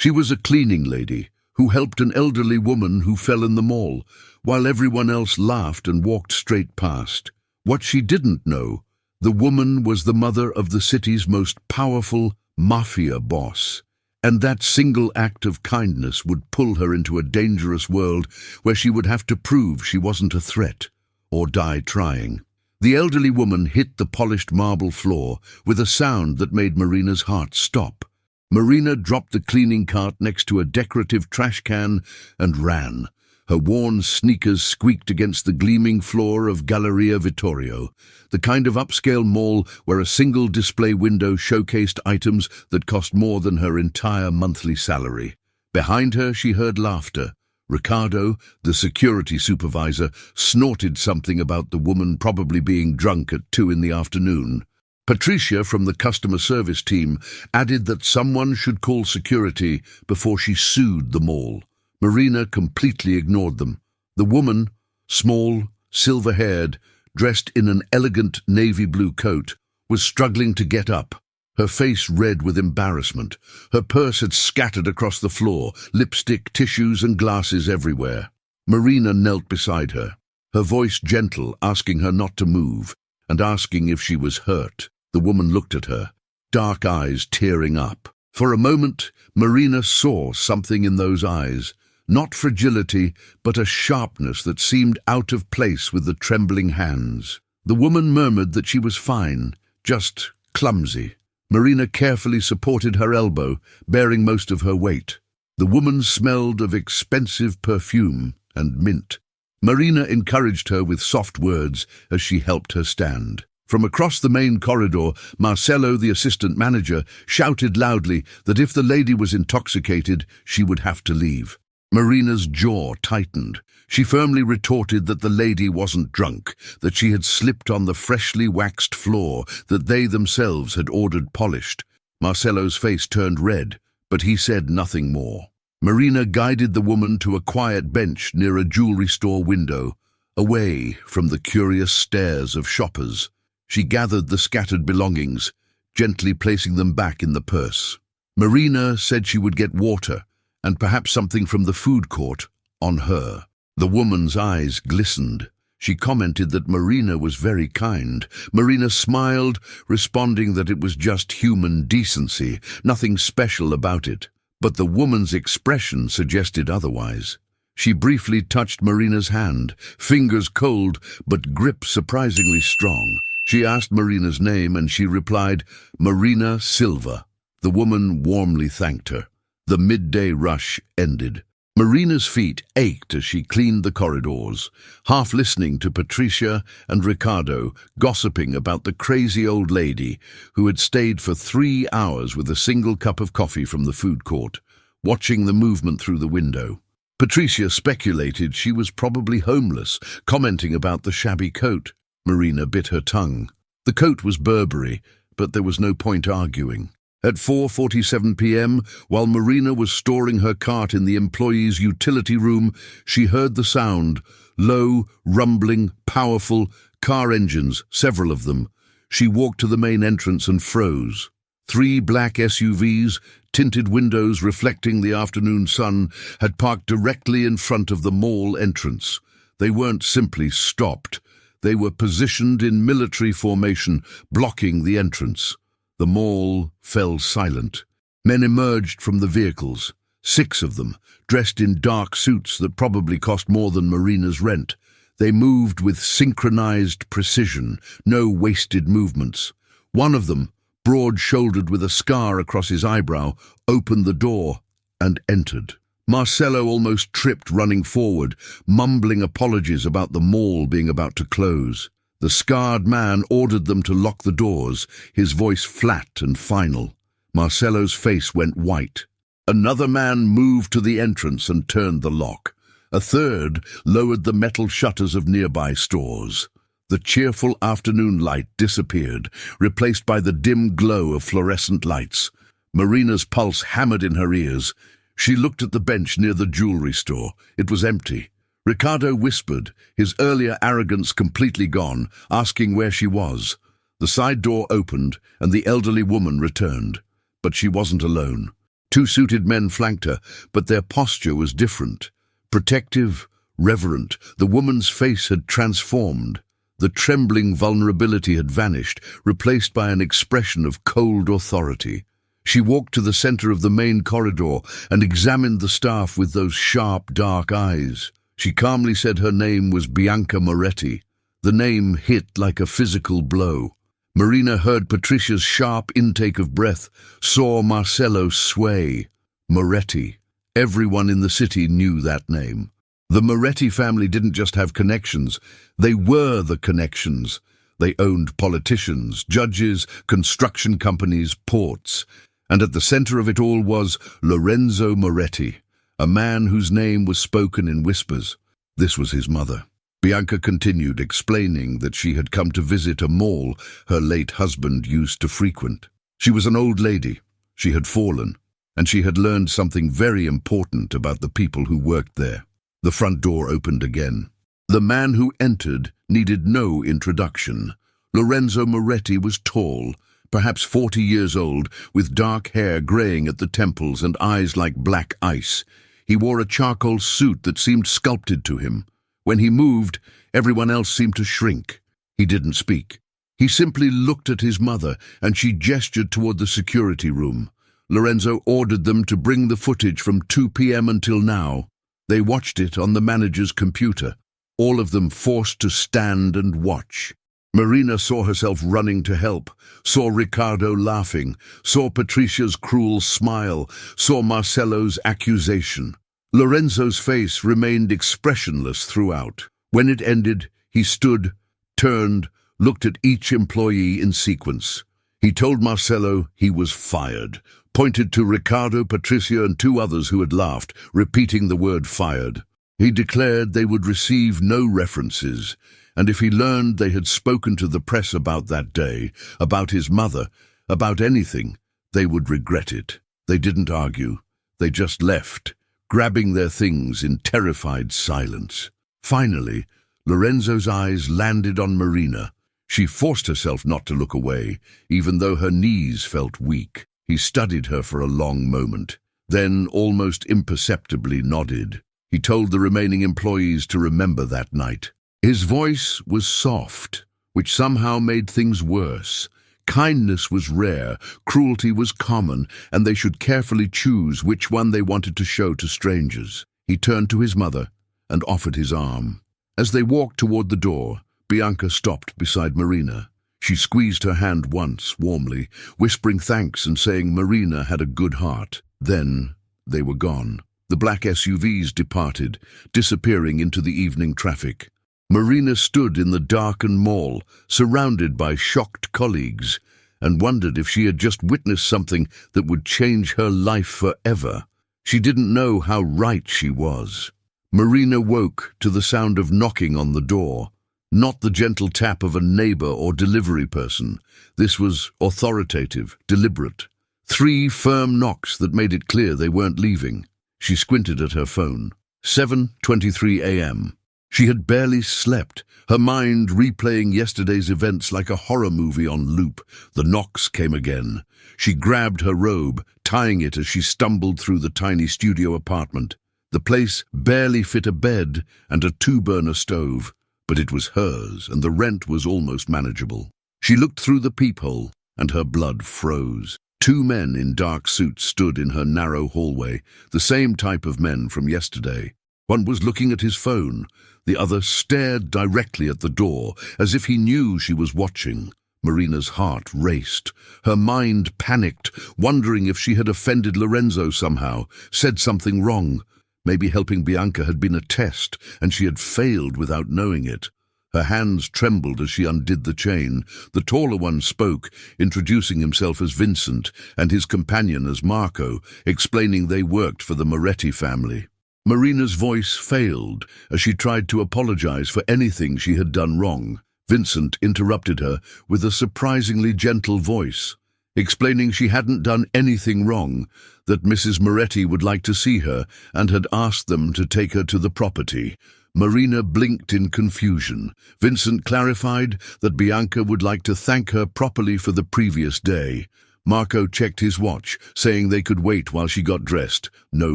She was a cleaning lady who helped an elderly woman who fell in the mall, while everyone else laughed and walked straight past. What she didn't know, the woman was the mother of the city's most powerful Mafia boss, and that single act of kindness would pull her into a dangerous world where she would have to prove she wasn't a threat, or die trying. The elderly woman hit the polished marble floor with a sound that made Marina's heart stop. Marina dropped the cleaning cart next to a decorative trash can and ran. Her worn sneakers squeaked against the gleaming floor of Galleria Vittorio, the kind of upscale mall where a single display window showcased items that cost more than her entire monthly salary. Behind her, she heard laughter. Ricardo, the security supervisor, snorted something about the woman probably being drunk at 2 in the afternoon. Patricia from the customer service team added that someone should call security before she sued the mall. Marina completely ignored them. The woman, small, silver-haired, dressed in an elegant navy blue coat, was struggling to get up, her face red with embarrassment. Her purse had scattered across the floor, lipstick, tissues and glasses everywhere. Marina knelt beside her, her voice gentle, asking her not to move, and asking if she was hurt. The woman looked at her, dark eyes tearing up. For a moment, Marina saw something in those eyes. Not fragility, but a sharpness that seemed out of place with the trembling hands. The woman murmured that she was fine, just clumsy. Marina carefully supported her elbow, bearing most of her weight. The woman smelled of expensive perfume and mint. Marina encouraged her with soft words as she helped her stand. From across the main corridor, Marcelo, the assistant manager, shouted loudly that if the lady was intoxicated, she would have to leave. Marina's jaw tightened. She firmly retorted that the lady wasn't drunk, that she had slipped on the freshly waxed floor that they themselves had ordered polished. Marcelo's face turned red, but he said nothing more. Marina guided the woman to a quiet bench near a jewelry store window, away from the curious stares of shoppers. She gathered the scattered belongings, gently placing them back in the purse. Marina said she would get water, and perhaps something from the food court, on her. The woman's eyes glistened. She commented that Marina was very kind. Marina smiled, responding that it was just human decency, nothing special about it. But the woman's expression suggested otherwise. She briefly touched Marina's hand, fingers cold, but grip surprisingly strong. She asked Marina's name, and she replied, "Marina Silva." The woman warmly thanked her. The midday rush ended. Marina's feet ached as she cleaned the corridors, half listening to Patricia and Ricardo gossiping about the crazy old lady who had stayed for 3 hours with a single cup of coffee from the food court, watching the movement through the window. Patricia speculated she was probably homeless, commenting about the shabby coat. Marina bit her tongue. The coat was Burberry, but there was no point arguing. At 4:47 p.m., while Marina was storing her cart in the employee's utility room, she heard the sound, low, rumbling, powerful, car engines, several of them. She walked to the main entrance and froze. 3 black SUVs, tinted windows reflecting the afternoon sun, had parked directly in front of the mall entrance. They weren't simply stopped. They were positioned in military formation, blocking the entrance. The mall fell silent. Men emerged from the vehicles, 6 of them, dressed in dark suits that probably cost more than Marina's rent. They moved with synchronized precision, no wasted movements. One of them, broad-shouldered with a scar across his eyebrow, opened the door and entered. Marcelo almost tripped running forward, mumbling apologies about the mall being about to close. The scarred man ordered them to lock the doors, his voice flat and final. Marcelo's face went white. Another man moved to the entrance and turned the lock. A third lowered the metal shutters of nearby stores. The cheerful afternoon light disappeared, replaced by the dim glow of fluorescent lights. Marina's pulse hammered in her ears. She looked at the bench near the jewelry store. It was empty. Ricardo whispered, his earlier arrogance completely gone, asking where she was. The side door opened, and the elderly woman returned. But she wasn't alone. Two suited men flanked her, but their posture was different. Protective, reverent, the woman's face had transformed. The trembling vulnerability had vanished, replaced by an expression of cold authority. She walked to the center of the main corridor and examined the staff with those sharp, dark eyes. She calmly said her name was Bianca Moretti. The name hit like a physical blow. Marina heard Patricia's sharp intake of breath, saw Marcello sway. Moretti. Everyone in the city knew that name. The Moretti family didn't just have connections, they were the connections. They owned politicians, judges, construction companies, ports. And at the center of it all was Lorenzo Moretti, a man whose name was spoken in whispers. This was his mother. Bianca continued, explaining that she had come to visit a mall her late husband used to frequent. She was an old lady. She had fallen, and she had learned something very important about the people who worked there. The front door opened again. The man who entered needed no introduction. Lorenzo Moretti was tall, perhaps 40 years old, with dark hair graying at the temples and eyes like black ice. He wore a charcoal suit that seemed sculpted to him. When he moved, everyone else seemed to shrink. He didn't speak. He simply looked at his mother, and she gestured toward the security room. Lorenzo ordered them to bring the footage from 2 p.m. until now. They watched it on the manager's computer, all of them forced to stand and watch. Marina saw herself running to help, saw Riccardo laughing, saw Patricia's cruel smile, saw Marcello's accusation. Lorenzo's face remained expressionless throughout. When it ended, he stood, turned, looked at each employee in sequence. He told Marcello he was fired, pointed to Riccardo, Patricia, and 2 others who had laughed, repeating the word fired. He declared they would receive no references, and if he learned they had spoken to the press about that day, about his mother, about anything, they would regret it. They didn't argue. They just left, grabbing their things in terrified silence. Finally, Lorenzo's eyes landed on Marina. She forced herself not to look away, even though her knees felt weak. He studied her for a long moment, then almost imperceptibly nodded. He told the remaining employees to remember that night. His voice was soft, which somehow made things worse. Kindness was rare, cruelty was common, and they should carefully choose which one they wanted to show to strangers. He turned to his mother and offered his arm. As they walked toward the door, Bianca stopped beside Marina. She squeezed her hand once, warmly, whispering thanks and saying Marina had a good heart. Then they were gone. The black SUVs departed, disappearing into the evening traffic. Marina stood in the darkened mall, surrounded by shocked colleagues, and wondered if she had just witnessed something that would change her life forever. She didn't know how right she was. Marina woke to the sound of knocking on the door. Not the gentle tap of a neighbor or delivery person. This was authoritative, deliberate. 3 firm knocks that made it clear they weren't leaving. She squinted at her phone. 7:23 a.m. She had barely slept, her mind replaying yesterday's events like a horror movie on loop. The knocks came again. She grabbed her robe, tying it as she stumbled through the tiny studio apartment. The place barely fit a bed and a 2-burner stove, but it was hers, and the rent was almost manageable. She looked through the peephole, and her blood froze. 2 men in dark suits stood in her narrow hallway, the same type of men from yesterday. One was looking at his phone. The other stared directly at the door, as if he knew she was watching. Marina's heart raced. Her mind panicked, wondering if she had offended Lorenzo somehow, said something wrong. Maybe helping Bianca had been a test, and she had failed without knowing it. Her hands trembled as she undid the chain. The taller one spoke, introducing himself as Vincent and his companion as Marco, explaining they worked for the Moretti family. Marina's voice failed as she tried to apologize for anything she had done wrong. Vincent interrupted her with a surprisingly gentle voice, explaining she hadn't done anything wrong, that Mrs. Moretti would like to see her and had asked them to take her to the property. Marina blinked in confusion. Vincent clarified that Bianca would like to thank her properly for the previous day. Marco checked his watch, saying they could wait while she got dressed. No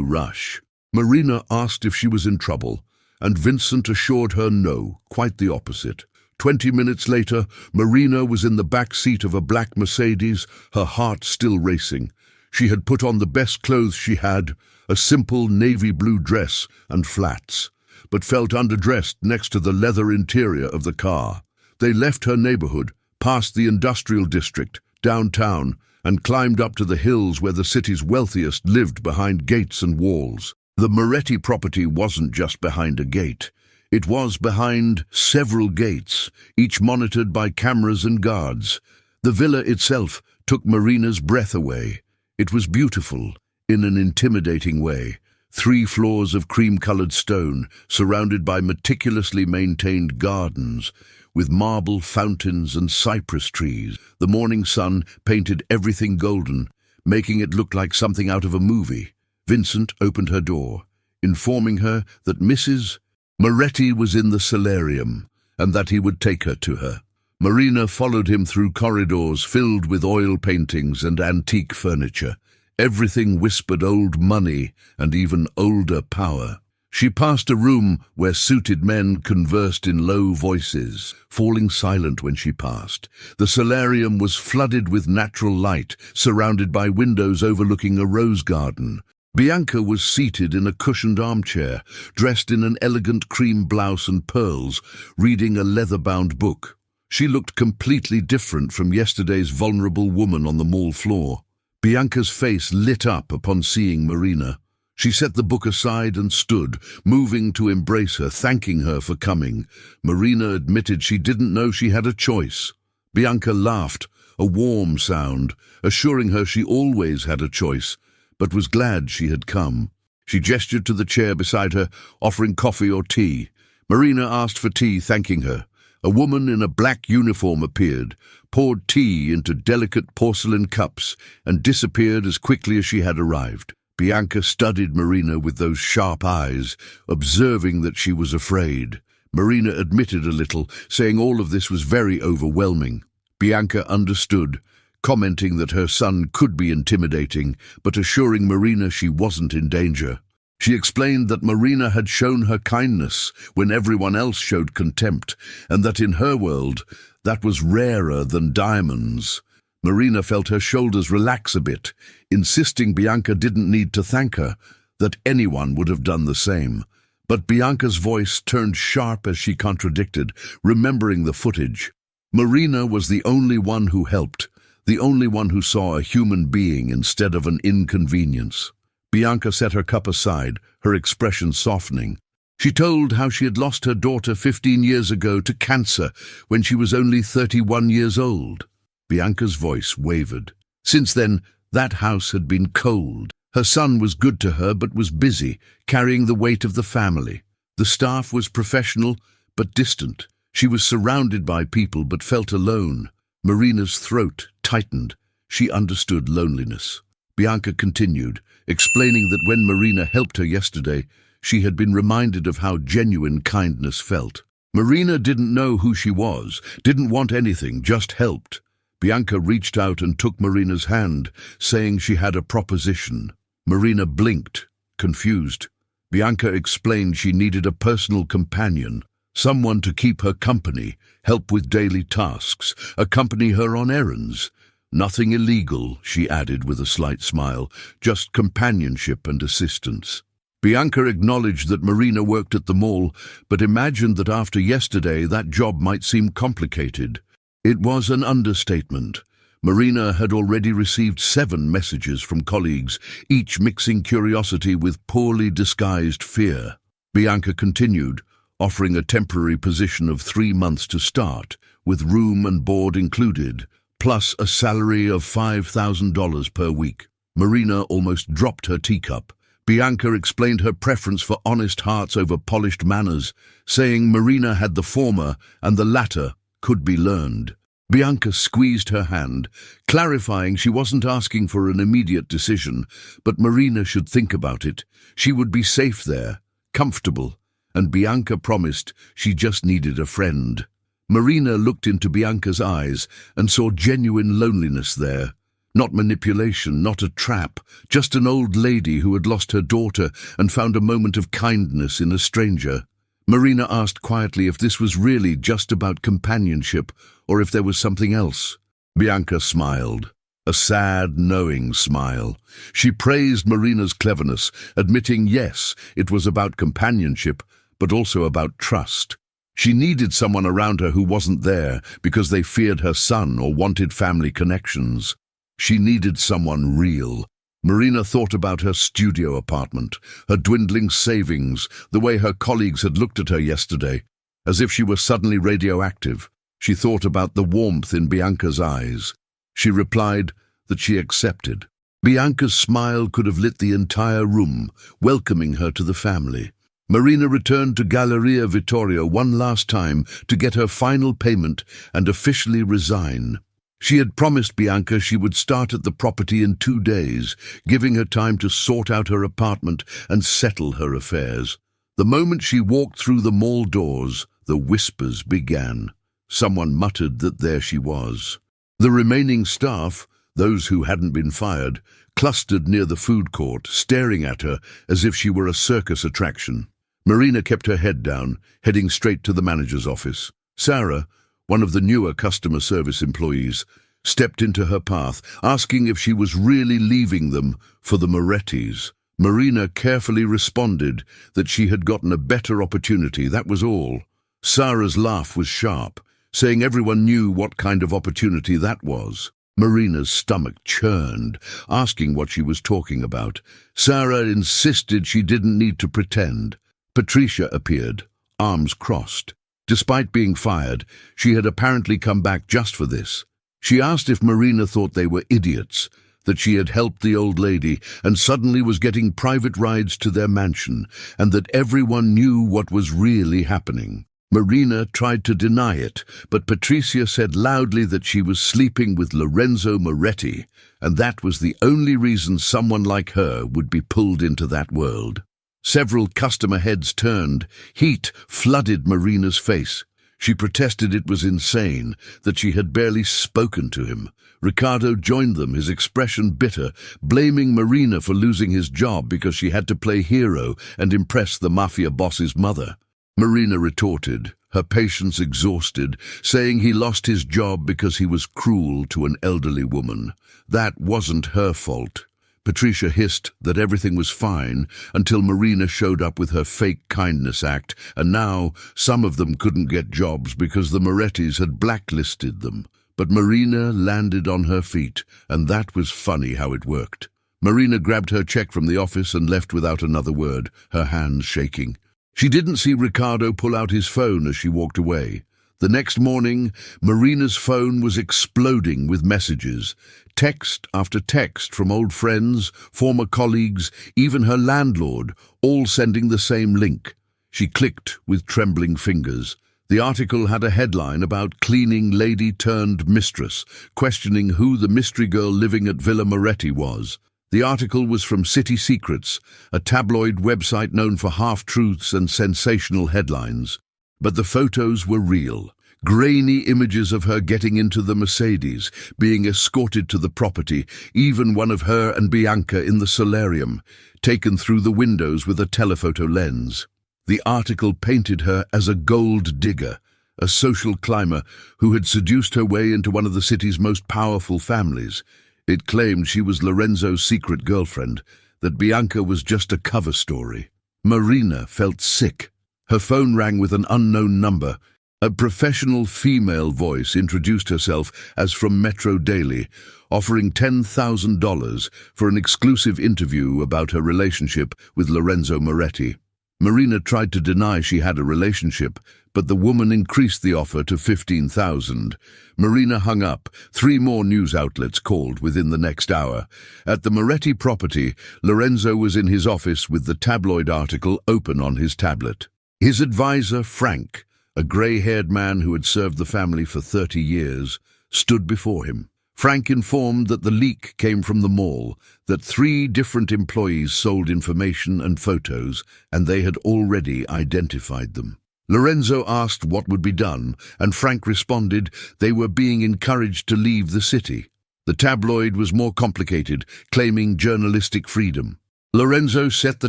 rush. Marina asked if she was in trouble, and Vincent assured her no, quite the opposite. 20 minutes later, Marina was in the back seat of a black Mercedes, her heart still racing. She had put on the best clothes she had, a simple navy blue dress and flats, but felt underdressed next to the leather interior of the car. They left her neighborhood, past the industrial district, downtown, and climbed up to the hills where the city's wealthiest lived behind gates and walls. The Moretti property wasn't just behind a gate. It was behind several gates, each monitored by cameras and guards. The villa itself took Marina's breath away. It was beautiful, in an intimidating way. 3 floors of cream-colored stone, surrounded by meticulously maintained gardens, with marble fountains and cypress trees. The morning sun painted everything golden, making it look like something out of a movie. Vincent opened her door, informing her that Mrs. Moretti was in the solarium, and that he would take her to her. Marina followed him through corridors filled with oil paintings and antique furniture. Everything whispered old money and even older power. She passed a room where suited men conversed in low voices, falling silent when she passed. The solarium was flooded with natural light, surrounded by windows overlooking a rose garden. Bianca was seated in a cushioned armchair, dressed in an elegant cream blouse and pearls, reading a leather-bound book. She looked completely different from yesterday's vulnerable woman on the mall floor. Bianca's face lit up upon seeing Marina. She set the book aside and stood, moving to embrace her, thanking her for coming. Marina admitted she didn't know she had a choice. Bianca laughed, a warm sound, assuring her she always had a choice, but was glad she had come. She gestured to the chair beside her, offering coffee or tea. Marina asked for tea, thanking her. A woman in a black uniform appeared, poured tea into delicate porcelain cups, and disappeared as quickly as she had arrived. Bianca studied Marina with those sharp eyes, observing that she was afraid. Marina admitted a little, saying all of this was very overwhelming. Bianca understood, commenting that her son could be intimidating, but assuring Marina she wasn't in danger. She explained that Marina had shown her kindness when everyone else showed contempt, and that in her world, that was rarer than diamonds. Marina felt her shoulders relax a bit, insisting Bianca didn't need to thank her, that anyone would have done the same. But Bianca's voice turned sharp as she contradicted, remembering the footage. Marina was the only one who helped, the only one who saw a human being instead of an inconvenience. Bianca set her cup aside, her expression softening. She told how she had lost her daughter 15 years ago to cancer when she was only 31 years old. Bianca's voice wavered. Since then, that house had been cold. Her son was good to her but was busy, carrying the weight of the family. The staff was professional but distant. She was surrounded by people but felt alone. Marina's throat tightened. She understood loneliness. Bianca continued, explaining that when Marina helped her yesterday, she had been reminded of how genuine kindness felt. Marina didn't know who she was, didn't want anything, just helped. Bianca reached out and took Marina's hand, saying she had a proposition. Marina blinked, confused. Bianca explained she needed a personal companion, someone to keep her company, help with daily tasks, accompany her on errands. Nothing illegal, she added with a slight smile, just companionship and assistance. Bianca acknowledged that Marina worked at the mall, but imagined that after yesterday that job might seem complicated. It was an understatement. Marina had already received 7 messages from colleagues, each mixing curiosity with poorly disguised fear. Bianca continued, offering a temporary position of 3 months to start, with room and board included, plus a salary of $5,000 per week. Marina almost dropped her teacup. Bianca explained her preference for honest hearts over polished manners, saying Marina had the former and the latter could be learned. Bianca squeezed her hand, clarifying she wasn't asking for an immediate decision, but Marina should think about it. She would be safe there, comfortable, and Bianca promised she just needed a friend. Marina looked into Bianca's eyes and saw genuine loneliness there. Not manipulation, not a trap, just an old lady who had lost her daughter and found a moment of kindness in a stranger. Marina asked quietly if this was really just about companionship or if there was something else. Bianca smiled. A sad, knowing smile. She praised Marina's cleverness, admitting yes, it was about companionship, but also about trust. She needed someone around her who wasn't there because they feared her son or wanted family connections. She needed someone real. Marina thought about her studio apartment, her dwindling savings, the way her colleagues had looked at her yesterday, as if she were suddenly radioactive. She thought about the warmth in Bianca's eyes. She replied that she accepted. Bianca's smile could have lit the entire room, welcoming her to the family. Marina returned to Galleria Vittorio one last time to get her final payment and officially resign. She had promised Bianca she would start at the property in 2 days, giving her time to sort out her apartment and settle her affairs. The moment she walked through the mall doors, the whispers began. Someone muttered that there she was. The remaining staff, those who hadn't been fired, clustered near the food court, staring at her as if she were a circus attraction. Marina kept her head down, heading straight to the manager's office. Sarah, one of the newer customer service employees, stepped into her path, asking if she was really leaving them for the Morettis. Marina carefully responded that she had gotten a better opportunity, that was all. Sarah's laugh was sharp, saying everyone knew what kind of opportunity that was. Marina's stomach churned, asking what she was talking about. Sarah insisted she didn't need to pretend. Patricia appeared, arms crossed. Despite being fired, she had apparently come back just for this. She asked if Marina thought they were idiots, that she had helped the old lady and suddenly was getting private rides to their mansion, and that everyone knew what was really happening. Marina tried to deny it, but Patricia said loudly that she was sleeping with Lorenzo Moretti, and that was the only reason someone like her would be pulled into that world. Several customer heads turned. Heat flooded Marina's face. She protested it was insane, that she had barely spoken to him. Ricardo joined them, his expression bitter, blaming Marina for losing his job because she had to play hero and impress the Mafia boss's mother. Marina retorted, her patience exhausted, saying he lost his job because he was cruel to an elderly woman. That wasn't her fault. Patricia hissed that everything was fine until Marina showed up with her fake kindness act, and now some of them couldn't get jobs because the Morettis had blacklisted them. But Marina landed on her feet, and that was funny how it worked. Marina grabbed her check from the office and left without another word, her hands shaking. She didn't see Ricardo pull out his phone as she walked away. The next morning, Marina's phone was exploding with messages. Text after text from old friends, former colleagues, even her landlord, all sending the same link. She clicked with trembling fingers. The article had a headline about cleaning lady turned mistress, questioning who the mystery girl living at Villa Moretti was. The article was from City Secrets, a tabloid website known for half-truths and sensational headlines. But the photos were real. Grainy images of her getting into the Mercedes, being escorted to the property, even one of her and Bianca in the solarium, taken through the windows with a telephoto lens. The article painted her as a gold digger, a social climber who had seduced her way into one of the city's most powerful families. It claimed she was Lorenzo's secret girlfriend, that Bianca was just a cover story. Marina felt sick. Her phone rang with an unknown number. A professional female voice introduced herself as from Metro Daily, offering $10,000 for an exclusive interview about her relationship with Lorenzo Moretti. Marina tried to deny she had a relationship, but the woman increased the offer to $15,000. Marina hung up. 3 more news outlets called within the next hour. At the Moretti property, Lorenzo was in his office with the tabloid article open on his tablet. His advisor, Frank, a grey-haired man who had served the family for 30 years, stood before him. Frank informed that the leak came from the mall, that 3 different employees sold information and photos, and they had already identified them. Lorenzo asked what would be done, and Frank responded they were being encouraged to leave the city. The tabloid was more complicated, claiming journalistic freedom. Lorenzo set the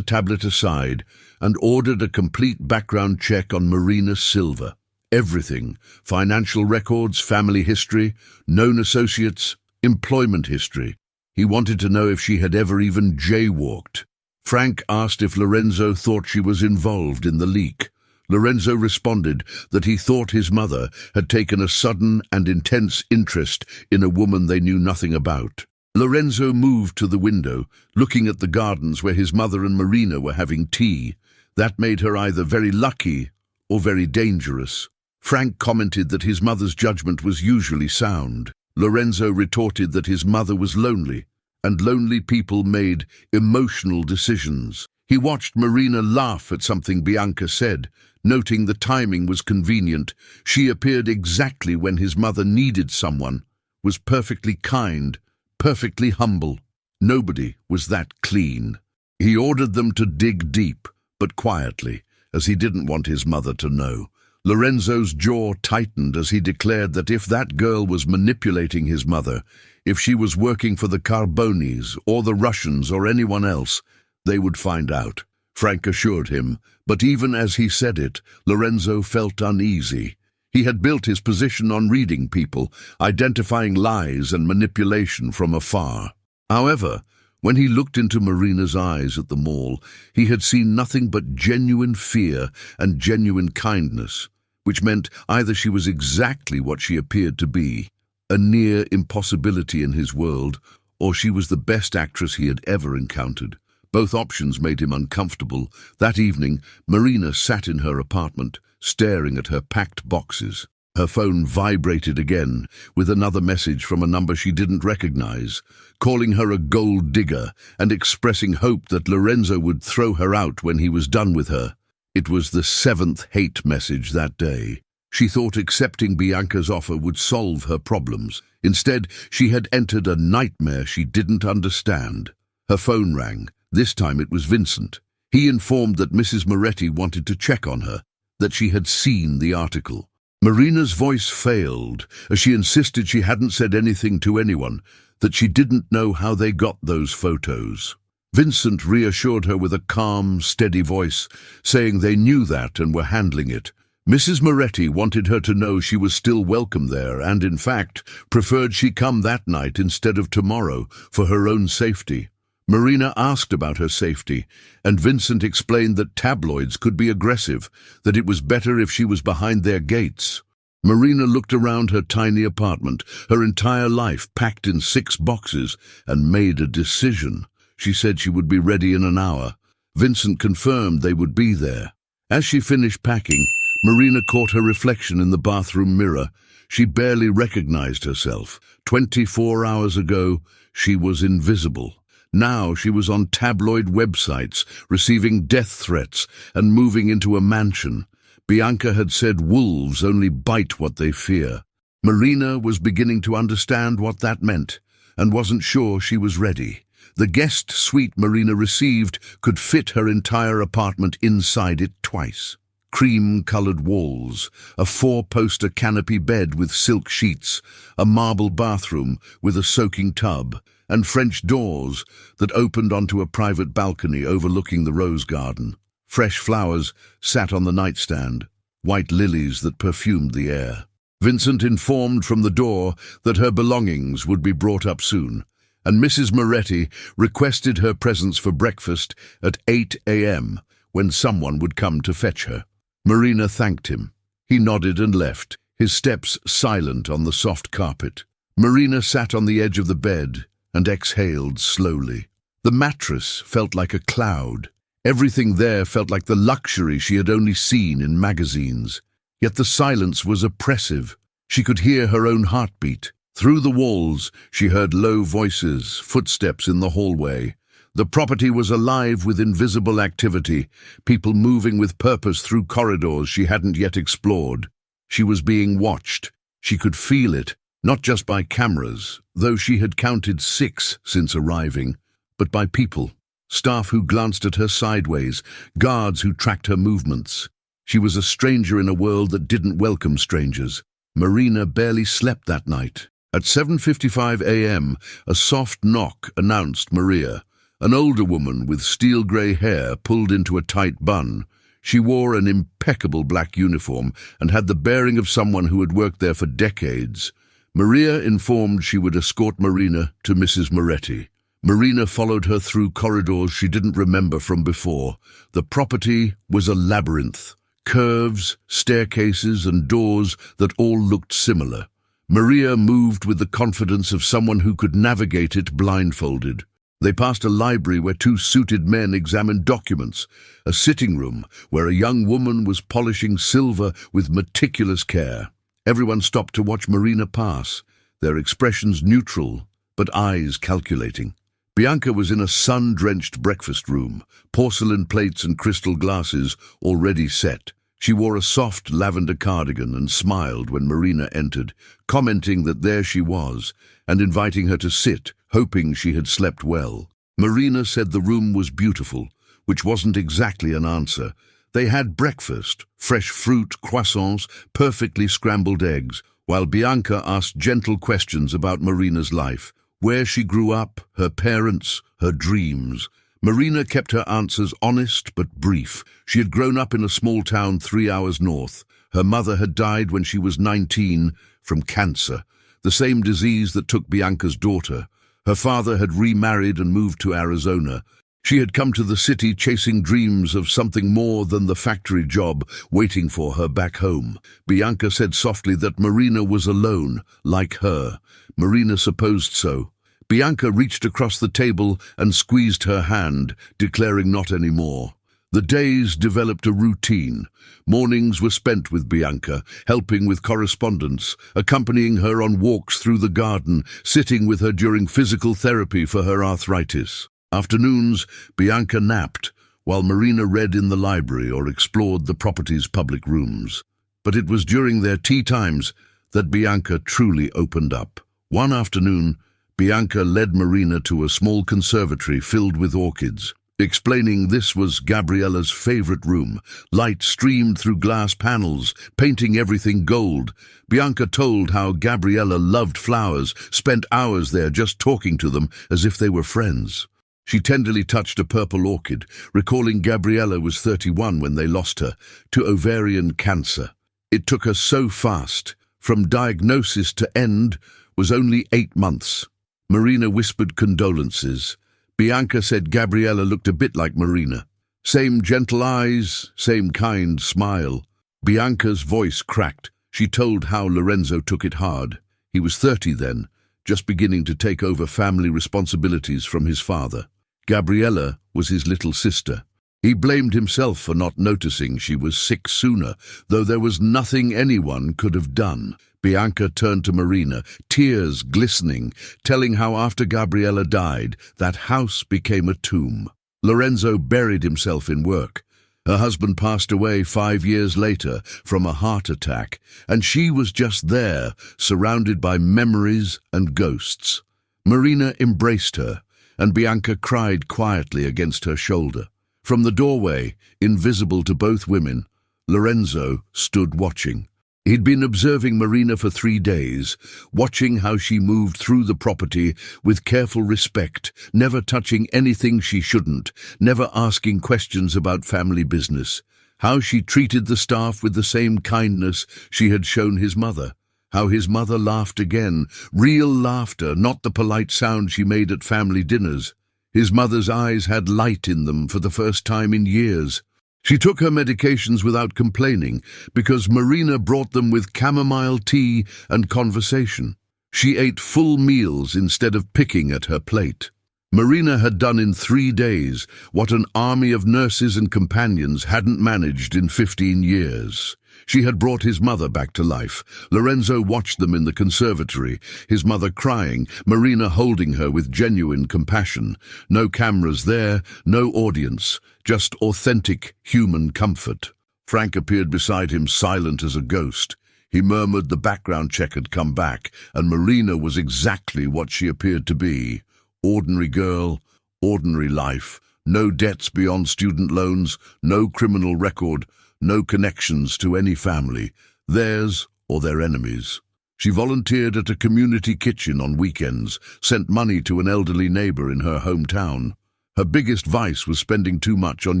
tablet aside and ordered a complete background check on Marina Silva. Everything: financial records, family history, known associates, employment history. He wanted to know if she had ever even jaywalked. Frank asked if Lorenzo thought she was involved in the leak. Lorenzo responded that he thought his mother had taken a sudden and intense interest in a woman they knew nothing about. Lorenzo moved to the window, looking at the gardens where his mother and Marina were having tea. That made her either very lucky or very dangerous. Frank commented that his mother's judgment was usually sound. Lorenzo retorted that his mother was lonely, and lonely people made emotional decisions. He watched Marina laugh at something Bianca said, noting the timing was convenient. She appeared exactly when his mother needed someone, was perfectly kind, perfectly humble. Nobody was that clean. He ordered them to dig deep, but quietly, as he didn't want his mother to know. Lorenzo's jaw tightened as he declared that if that girl was manipulating his mother, if she was working for the Carbonis or the Russians or anyone else, they would find out. Frank assured him, but even as he said it, Lorenzo felt uneasy. He had built his position on reading people, identifying lies and manipulation from afar. However, when he looked into Marina's eyes at the mall, he had seen nothing but genuine fear and genuine kindness, which meant either she was exactly what she appeared to be, a near impossibility in his world, or she was the best actress he had ever encountered. Both options made him uncomfortable. That evening, Marina sat in her apartment, staring at her packed boxes. Her phone vibrated again, with another message from a number she didn't recognize, calling her a gold digger and expressing hope that Lorenzo would throw her out when he was done with her. It was the 7th hate message that day. She thought accepting Bianca's offer would solve her problems. Instead, she had entered a nightmare she didn't understand. Her phone rang. This time it was Vincent. He informed that Mrs. Moretti wanted to check on her, that she had seen the article. Marina's voice failed as she insisted she hadn't said anything to anyone, that she didn't know how they got those photos. Vincent reassured her with a calm, steady voice, saying they knew that and were handling it. Mrs. Moretti wanted her to know she was still welcome there and, in fact, preferred she come that night instead of tomorrow for her own safety. Marina asked about her safety, and Vincent explained that tabloids could be aggressive, that it was better if she was behind their gates. Marina looked around her tiny apartment, her entire life packed in 6 boxes, and made a decision. She said she would be ready in an hour. Vincent confirmed they would be there. As she finished packing, Marina caught her reflection in the bathroom mirror. She barely recognized herself. 24 hours ago, she was invisible. Now she was on tabloid websites, receiving death threats and moving into a mansion. Bianca had said wolves only bite what they fear. Marina was beginning to understand what that meant, and wasn't sure she was ready. The guest suite Marina received could fit her entire apartment inside it twice. Cream-colored walls, a 4-poster canopy bed with silk sheets, a marble bathroom with a soaking tub, and French doors that opened onto a private balcony overlooking the rose garden. Fresh flowers sat on the nightstand, white lilies that perfumed the air. Vincent informed from the door that her belongings would be brought up soon, and Mrs. Moretti requested her presence for breakfast at 8 a.m. when someone would come to fetch her. Marina thanked him. He nodded and left, his steps silent on the soft carpet. Marina sat on the edge of the bed and exhaled slowly. The mattress felt like a cloud. Everything there felt like the luxury she had only seen in magazines. Yet the silence was oppressive. She could hear her own heartbeat. Through the walls, she heard low voices, footsteps in the hallway. The property was alive with invisible activity, people moving with purpose through corridors she hadn't yet explored. She was being watched. She could feel it, not just by cameras, though she had counted 6 since arriving, but by people. Staff who glanced at her sideways, guards who tracked her movements. She was a stranger in a world that didn't welcome strangers. Marina barely slept that night. At 7:55 a.m., a soft knock announced Maria. An older woman with steel-grey hair pulled into a tight bun. She wore an impeccable black uniform and had the bearing of someone who had worked there for decades. Maria informed she would escort Marina to Mrs. Moretti. Marina followed her through corridors she didn't remember from before. The property was a labyrinth. Curves, staircases, and doors that all looked similar. Maria moved with the confidence of someone who could navigate it blindfolded. They passed a library where two suited men examined documents, a sitting room where a young woman was polishing silver with meticulous care. Everyone stopped to watch Marina pass, their expressions neutral, but eyes calculating. Bianca was in a sun-drenched breakfast room, porcelain plates and crystal glasses already set. She wore a soft lavender cardigan and smiled when Marina entered, commenting that there she was, and inviting her to sit, hoping she had slept well. Marina said the room was beautiful, which wasn't exactly an answer. They had breakfast, fresh fruit, croissants, perfectly scrambled eggs, while Bianca asked gentle questions about Marina's life, where she grew up, her parents, her dreams. Marina kept her answers honest but brief. She had grown up in a small town 3 hours north. Her mother had died when she was 19 from cancer, the same disease that took Bianca's daughter. Her father had remarried and moved to Arizona. She had come to the city chasing dreams of something more than the factory job waiting for her back home. Bianca said softly that Marina was alone, like her. Marina supposed so. Bianca reached across the table and squeezed her hand, declaring not anymore. The days developed a routine. Mornings were spent with Bianca, helping with correspondence, accompanying her on walks through the garden, sitting with her during physical therapy for her arthritis. Afternoons, Bianca napped, while Marina read in the library or explored the property's public rooms. But it was during their tea times that Bianca truly opened up. One afternoon, Bianca led Marina to a small conservatory filled with orchids, explaining this was Gabriella's favorite room. Light streamed through glass panels, painting everything gold. Bianca told how Gabriella loved flowers, spent hours there just talking to them as if they were friends. She tenderly touched a purple orchid, recalling Gabriella was 31 when they lost her, to ovarian cancer. It took her so fast. From diagnosis to end was only 8 months. Marina whispered condolences. Bianca said Gabriella looked a bit like Marina. Same gentle eyes, same kind smile. Bianca's voice cracked. She told how Lorenzo took it hard. He was 30 then, just beginning to take over family responsibilities from his father. Gabriella was his little sister. He blamed himself for not noticing she was sick sooner, though there was nothing anyone could have done. Bianca turned to Marina, tears glistening, telling how after Gabriella died, that house became a tomb. Lorenzo buried himself in work. Her husband passed away 5 years later from a heart attack, and she was just there, surrounded by memories and ghosts. Marina embraced her, and Bianca cried quietly against her shoulder. From the doorway, invisible to both women, Lorenzo stood watching. He'd been observing Marina for 3 days, watching how she moved through the property with careful respect, never touching anything she shouldn't, never asking questions about family business, how she treated the staff with the same kindness she had shown his mother, how his mother laughed again, real laughter, not the polite sound she made at family dinners. His mother's eyes had light in them for the first time in years. She took her medications without complaining because Marina brought them with chamomile tea and conversation. She ate full meals instead of picking at her plate. Marina had done in 3 days what an army of nurses and companions hadn't managed in 15 years. She had brought his mother back to life. Lorenzo watched them in the conservatory, his mother crying, Marina holding her with genuine compassion. No cameras there, no audience, just authentic human comfort. Frank appeared beside him, silent as a ghost. He murmured the background check had come back, and Marina was exactly what she appeared to be. Ordinary girl, ordinary life, no debts beyond student loans, no criminal record, no connections to any family, theirs or their enemies. She volunteered at a community kitchen on weekends, sent money to an elderly neighbor in her hometown. Her biggest vice was spending too much on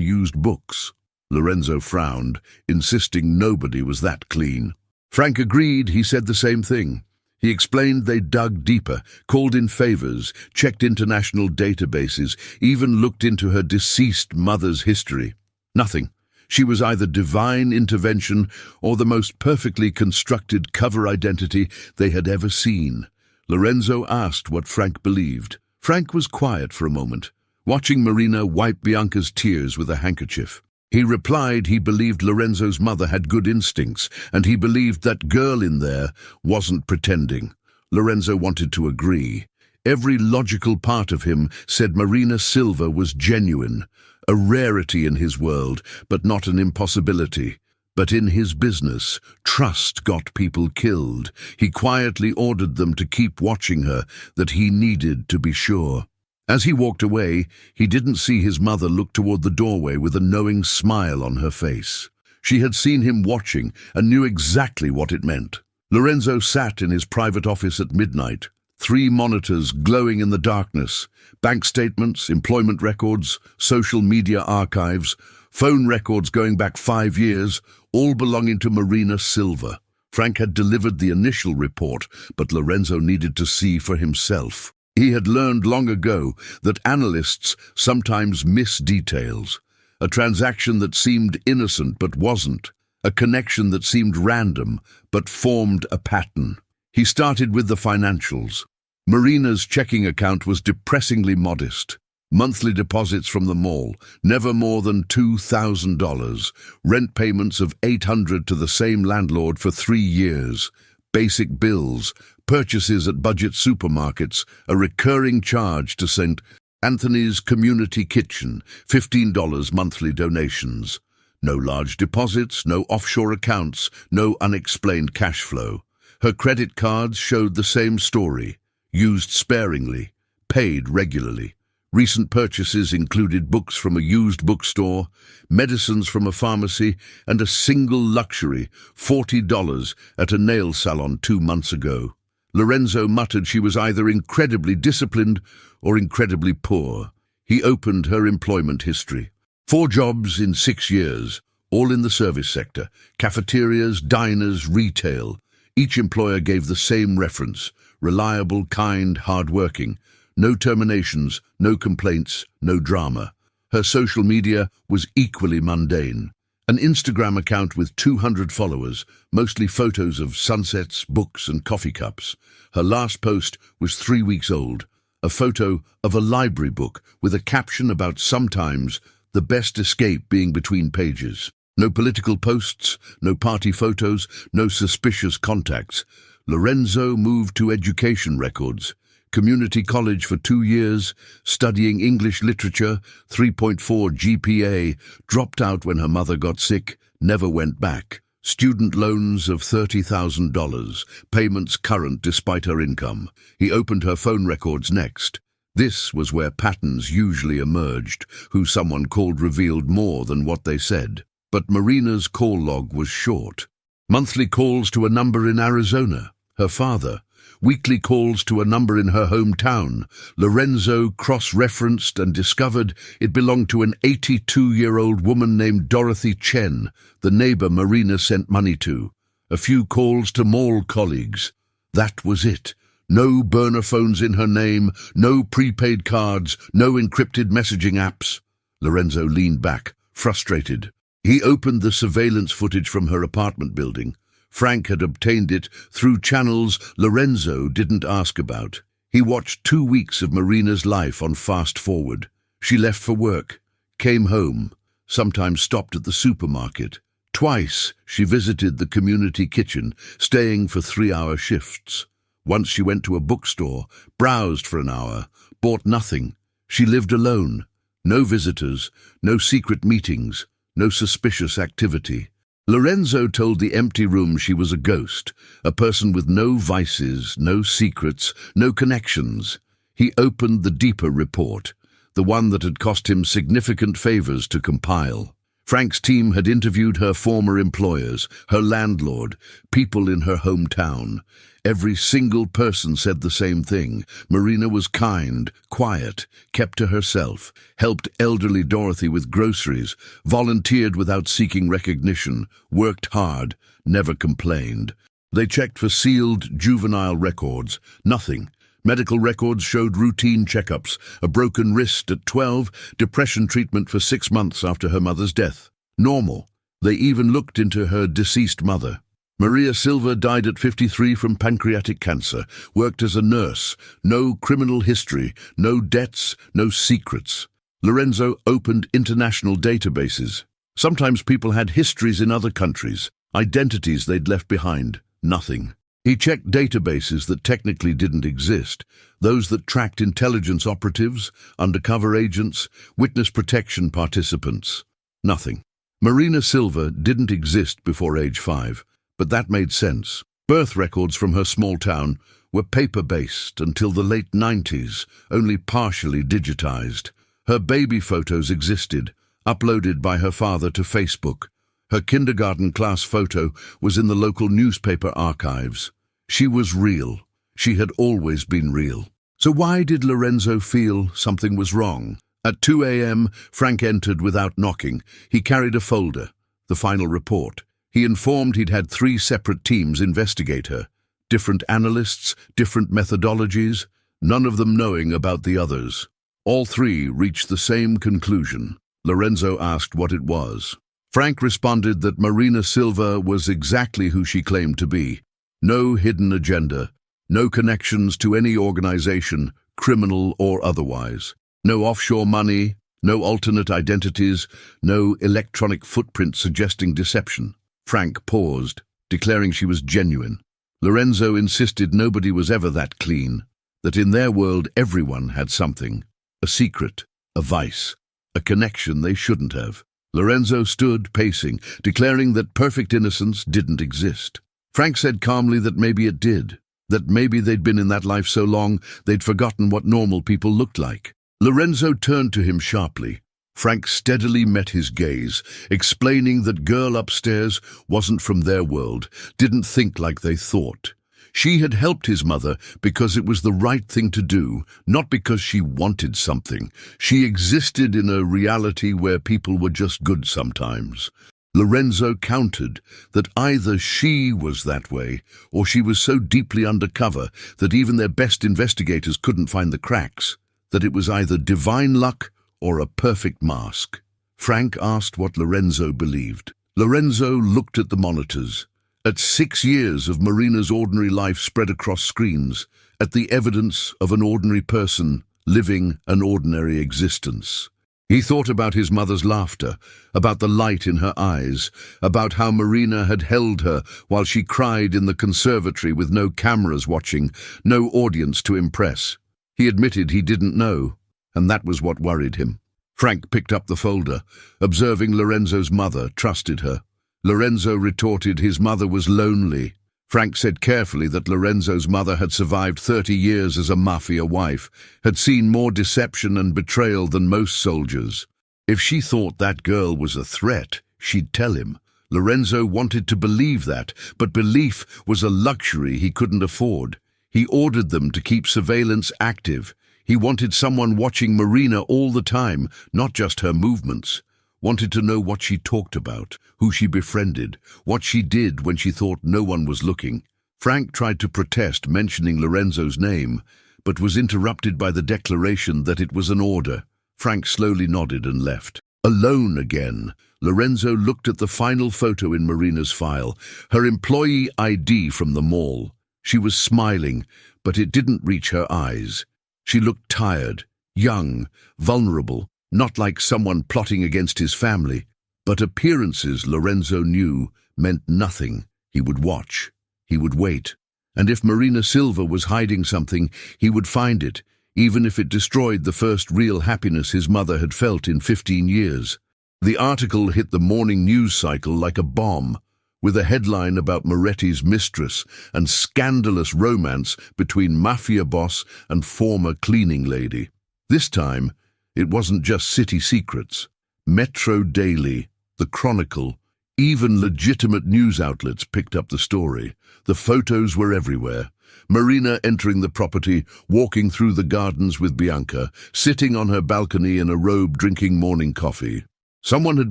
used books. Lorenzo frowned, insisting nobody was that clean. Frank agreed. He said the same thing. He explained they dug deeper, called in favors, checked international databases, even looked into her deceased mother's history. Nothing. She was either divine intervention or the most perfectly constructed cover identity they had ever seen. Lorenzo asked what Frank believed. Frank was quiet for a moment, watching Marina wipe Bianca's tears with a handkerchief. He replied he believed Lorenzo's mother had good instincts, and he believed that girl in there wasn't pretending. Lorenzo wanted to agree. Every logical part of him said Marina Silva was genuine, a rarity in his world, but not an impossibility. But in his business, trust got people killed. He quietly ordered them to keep watching her, that he needed to be sure. As he walked away, he didn't see his mother look toward the doorway with a knowing smile on her face. She had seen him watching and knew exactly what it meant. Lorenzo sat in his private office at midnight, 3 monitors glowing in the darkness, bank statements, employment records, social media archives, phone records going back 5 years, all belonging to Marina Silva. Frank had delivered the initial report, but Lorenzo needed to see for himself. He had learned long ago that analysts sometimes miss details. A transaction that seemed innocent but wasn't. A connection that seemed random but formed a pattern. He started with the financials. Marina's checking account was depressingly modest. Monthly deposits from the mall, never more than $2,000. Rent payments of $800 to the same landlord for 3 years. Basic bills, purchases at budget supermarkets, a recurring charge to St. Anthony's Community Kitchen, $15 monthly donations. No large deposits, no offshore accounts, no unexplained cash flow. Her credit cards showed the same story. Used sparingly, paid regularly. Recent purchases included books from a used bookstore, medicines from a pharmacy, and a single luxury, $40 at a nail salon 2 months ago. Lorenzo muttered she was either incredibly disciplined or incredibly poor. He opened her employment history. 4 jobs in 6 years, all in the service sector, cafeterias, diners, retail. Each employer gave the same reference: reliable, kind, hard-working. No terminations, no complaints, no drama. Her social media was equally mundane. An Instagram account with 200 followers, mostly photos of sunsets, books, and coffee cups. Her last post was 3 weeks old, a photo of a library book with a caption about sometimes the best escape being between pages. No political posts, no party photos, no suspicious contacts. Lorenzo moved to education records. Community college for 2 years, studying English literature, 3.4 GPA, dropped out when her mother got sick, never went back. Student loans of $30,000, payments current despite her income. He opened her phone records next. This was where patterns usually emerged. Who someone called revealed more than what they said. But Marina's call log was short. Monthly calls to a number in Arizona, her father. Weekly calls to a number in her hometown. Lorenzo cross-referenced and discovered it belonged to an 82-year-old woman named Dorothy Chen, the neighbor Marina sent money to. A few calls to mall colleagues. That was it. No burner phones in her name, no prepaid cards, no encrypted messaging apps. Lorenzo leaned back, frustrated. He opened the surveillance footage from her apartment building. Frank had obtained it through channels Lorenzo didn't ask about. He watched 2 weeks of Marina's life on fast forward. She left for work, came home, sometimes stopped at the supermarket. Twice she visited the community kitchen, staying for 3-hour shifts. Once she went to a bookstore, browsed for an hour, bought nothing. She lived alone. No visitors, no secret meetings, no suspicious activity. Lorenzo told the empty room she was a ghost, a person with no vices, no secrets, no connections. He opened the deeper report, the one that had cost him significant favors to compile. Frank's team had interviewed her former employers, her landlord, people in her hometown. Every single person said the same thing. Marina was kind, quiet, kept to herself, helped elderly Dorothy with groceries, volunteered without seeking recognition, worked hard, never complained. They checked for sealed juvenile records. Nothing. Medical records showed routine checkups, a broken wrist at 12, depression treatment for 6 months after her mother's death. Normal. They even looked into her deceased mother. Maria Silva died at 53 from pancreatic cancer, worked as a nurse, no criminal history, no debts, no secrets. Lorenzo opened international databases. Sometimes people had histories in other countries, identities they'd left behind. Nothing. He checked databases that technically didn't exist, those that tracked intelligence operatives, undercover agents, witness protection participants. Nothing. Marina Silva didn't exist before age 5, but that made sense. Birth records from her small town were paper-based until the late 90s, only partially digitized. Her baby photos existed, uploaded by her father to Facebook. Her kindergarten class photo was in the local newspaper archives. She was real. She had always been real. So why did Lorenzo feel something was wrong? At 2 a.m., Frank entered without knocking. He carried a folder, the final report. He informed he'd had 3 separate teams investigate her. Different analysts, different methodologies, none of them knowing about the others. All 3 reached the same conclusion. Lorenzo asked what it was. Frank responded that Marina Silva was exactly who she claimed to be. No hidden agenda, no connections to any organization, criminal or otherwise. No offshore money, no alternate identities, no electronic footprint suggesting deception. Frank paused, declaring she was genuine. Lorenzo insisted nobody was ever that clean, that in their world everyone had something, a secret, a vice, a connection they shouldn't have. Lorenzo stood, pacing, declaring that perfect innocence didn't exist. Frank said calmly that maybe it did, that maybe they'd been in that life so long they'd forgotten what normal people looked like. Lorenzo turned to him sharply. Frank steadily met his gaze, explaining that girl upstairs wasn't from their world, didn't think like they thought. She had helped his mother because it was the right thing to do, not because she wanted something. She existed in a reality where people were just good sometimes. Lorenzo countered that either she was that way, or she was so deeply undercover that even their best investigators couldn't find the cracks, that it was either divine luck or a perfect mask. Frank asked what Lorenzo believed. Lorenzo looked at the monitors, at 6 years of Marina's ordinary life spread across screens, at the evidence of an ordinary person living an ordinary existence. He thought about his mother's laughter, about the light in her eyes, about how Marina had held her while she cried in the conservatory with no cameras watching, no audience to impress. He admitted he didn't know, and that was what worried him. Frank picked up the folder, observing Lorenzo's mother, trusted her. Lorenzo retorted his mother was lonely. Frank said carefully that Lorenzo's mother had survived 30 years as a Mafia wife, had seen more deception and betrayal than most soldiers. If she thought that girl was a threat, she'd tell him. Lorenzo wanted to believe that, but belief was a luxury he couldn't afford. He ordered them to keep surveillance active. He wanted someone watching Marina all the time, not just her movements. Wanted to know what she talked about, who she befriended, what she did when she thought no one was looking. Frank tried to protest mentioning Lorenzo's name, but was interrupted by the declaration that it was an order. Frank slowly nodded and left. Alone again, Lorenzo looked at the final photo in Marina's file, her employee ID from the mall. She was smiling, but it didn't reach her eyes. She looked tired, young, vulnerable, not like someone plotting against his family. But appearances, Lorenzo knew, meant nothing. He would watch. He would wait. And if Marina Silva was hiding something, he would find it, even if it destroyed the first real happiness his mother had felt in 15 years. The article hit the morning news cycle like a bomb, with a headline about Moretti's mistress and scandalous romance between Mafia boss and former cleaning lady. This time, it wasn't just city secrets. Metro Daily, the Chronicle, even legitimate news outlets picked up the story. The photos were everywhere. Marina entering the property, walking through the gardens with Bianca, sitting on her balcony in a robe drinking morning coffee. Someone had